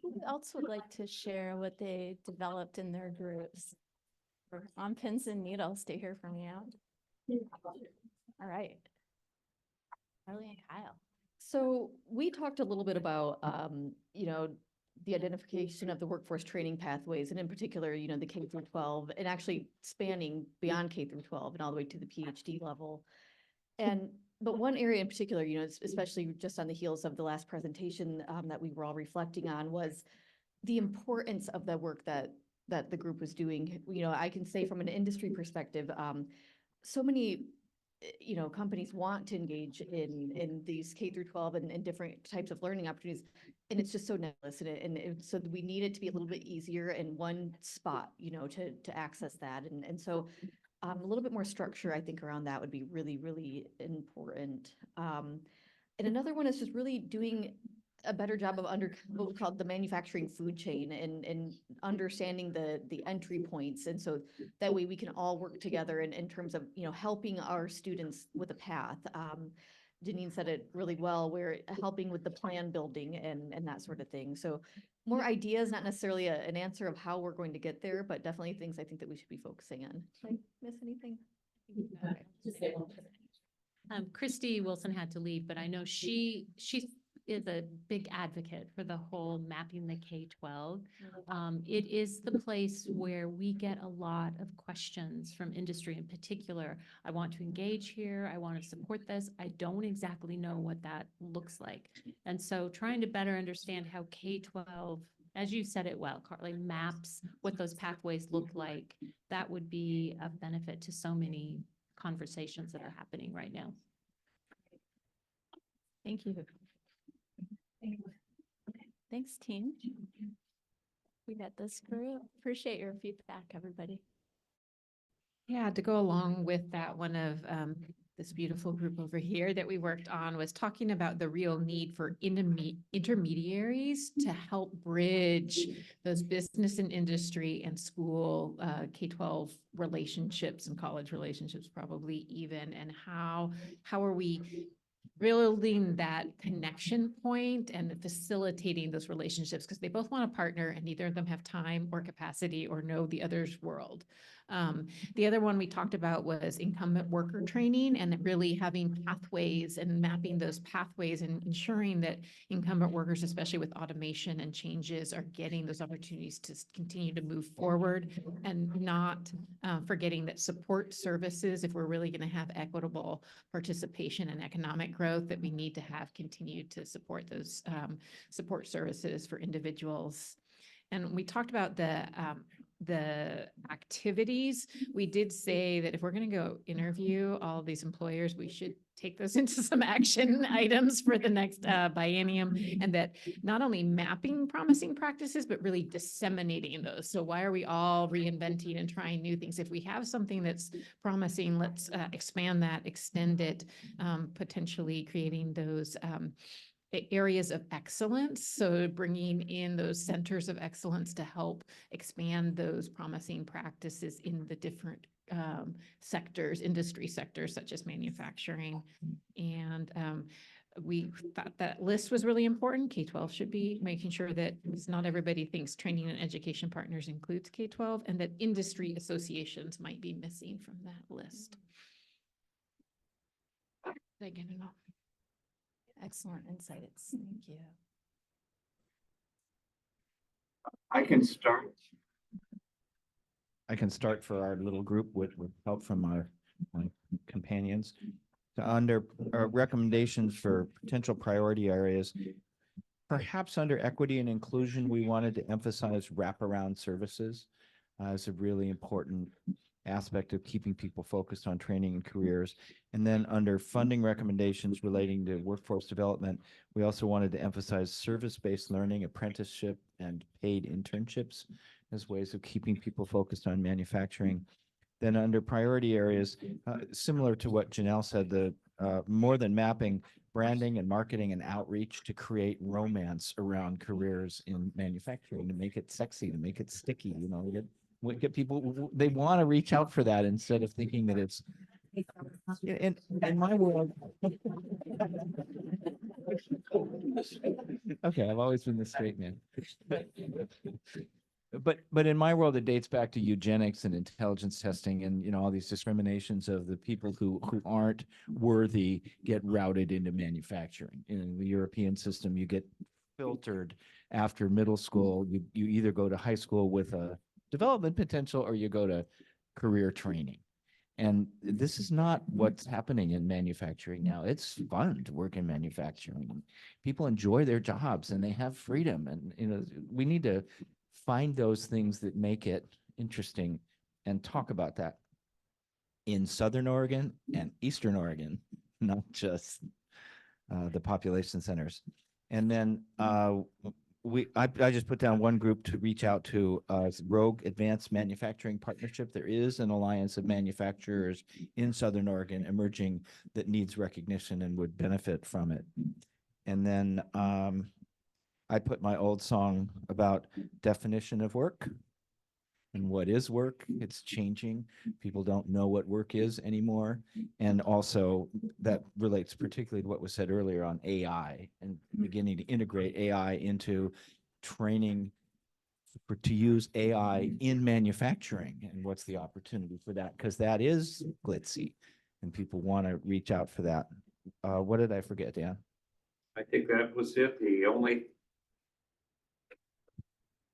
Who else would like to share what they developed in their groups? We're on pins and needles to hear from you. All right. Carly and Kyle. So we talked a little bit about, the identification of the workforce training pathways, and in particular, the K through 12, and actually spanning beyond K through 12 and all the way to the PhD level. But one area in particular, especially just on the heels of the last presentation that we were all reflecting on, was the importance of the work that the group was doing. I can say from an industry perspective, so many companies want to engage in these K through 12 and different types of learning opportunities, and it's just so nebulous, so we need it to be a little bit easier in one spot, to access that, and so. A little bit more structure, I think, around that would be really, really important. And another one is just really doing a better job of what we call the manufacturing food chain and understanding the entry points. And so that way we can all work together in terms of, helping our students with a path. Janine said it really well. We're helping with the plan building and that sort of thing. So more ideas, not necessarily an answer of how we're going to get there, but definitely things I think that we should be focusing on. Did I miss anything? Okay. Christy Wilson had to leave, but I know she is a big advocate for the whole mapping the K-12. It is the place where we get a lot of questions from industry in particular. I want to engage here. I want to support this. I don't exactly know what that looks like. And so trying to better understand how K-12, as you said it well, Carly, maps what those pathways look like, that would be a benefit to so many conversations that are happening right now. Thank you. Thanks, team. We got this group. Appreciate your feedback, everybody. Yeah, to go along with that, one of this beautiful group over here that we worked on was talking about the real need for intermediaries to help bridge those business and industry and school K-12 relationships and college relationships probably even, and how are we building that connection point and facilitating those relationships, because they both want to partner and neither of them have time or capacity or know the other's world. The other one we talked about was incumbent worker training and really having pathways and mapping those pathways and ensuring that incumbent workers, especially with automation and changes, are getting those opportunities to continue to move forward, and not forgetting that support services, if we're really going to have equitable participation and economic growth, that we need to have continued to support those support services for individuals. And we talked about the the activities, we did say that if we're going to go interview all of these employers, we should take those into some action items for the next biennium, and that not only mapping promising practices, but really disseminating those. So why are we all reinventing and trying new things? If we have something that's promising, let's expand that, extend it, potentially creating those areas of excellence. So bringing in those centers of excellence to help expand those promising practices in the different sectors, industry sectors such as manufacturing. And we thought that list was really important. K-12 should be making sure that not everybody thinks training and education partners includes K-12, and that industry associations might be missing from that list. Did I get enough? Excellent insights. Thank you. I can start. I can start for our little group with help from my companions. So under recommendations for potential priority areas, perhaps under equity and inclusion, we wanted to emphasize wraparound services as a really important aspect of keeping people focused on training and careers. And then under funding recommendations relating to workforce development, we also wanted to emphasize service-based learning, apprenticeship, and paid internships as ways of keeping people focused on manufacturing. Then under priority areas, similar to what Janelle said, the more than mapping, branding and marketing and outreach to create romance around careers in manufacturing, to make it sexy, to make it sticky, you know, get people, they want to reach out for that instead of thinking that it's in my world. Okay, I've always been the straight man. But in my world, it dates back to eugenics and intelligence testing, and you know, all these discriminations of the people who aren't worthy get routed into manufacturing. In the European system, you get filtered after middle school. You either go to high school with a development potential or you go to career training. And this is not what's happening in manufacturing now. It's fun to work in manufacturing. People enjoy their jobs and they have freedom. And you know, we need to find those things that make it interesting and talk about that in Southern Oregon and Eastern Oregon, not just the population centers. And then I just put down one group to reach out to, Rogue Advanced Manufacturing Partnership. There is an alliance of manufacturers in Southern Oregon emerging that needs recognition and would benefit from it. And then I put my old song about definition of work and what is work. It's changing. People don't know what work is anymore. And also that relates particularly to what was said earlier on AI and beginning to integrate AI into training to use AI in manufacturing. And what's the opportunity for that? Because that is glitzy and people want to reach out for that. What did I forget, Dan? I think that was it.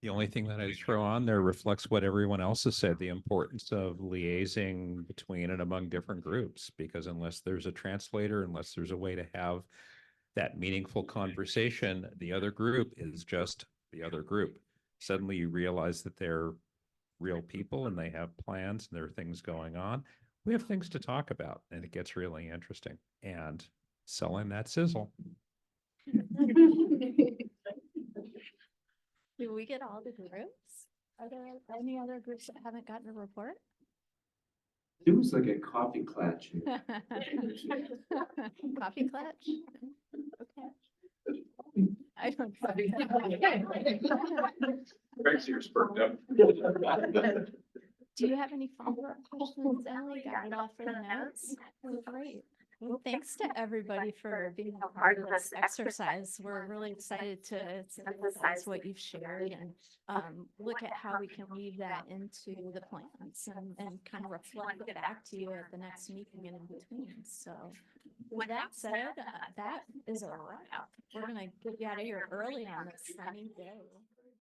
The only thing that I throw on there reflects what everyone else has said, the importance of liaising between and among different groups, because unless there's a translator, unless there's a way to have that meaningful conversation, the other group is just the other group. Suddenly you realize that they're real people and they have plans and there are things going on. We have things to talk about and it gets really interesting, and selling that sizzle. Do we get all the groups? Are there any other groups that haven't gotten a report? It was like a coffee clutch. Coffee clutch? Okay. I don't. Greg's ears perked up. Do you have any follow-up questions, Ellie? Got it all for the notes? Great. Well, thanks to everybody for being a part of this exercise. We're really excited to synthesize what you've shared and look at how we can weave that into the plans and kind of reflect it back to you at the next meeting and in between. So with that said, that is a wrap. We're going to get you out of here early on this sunny day.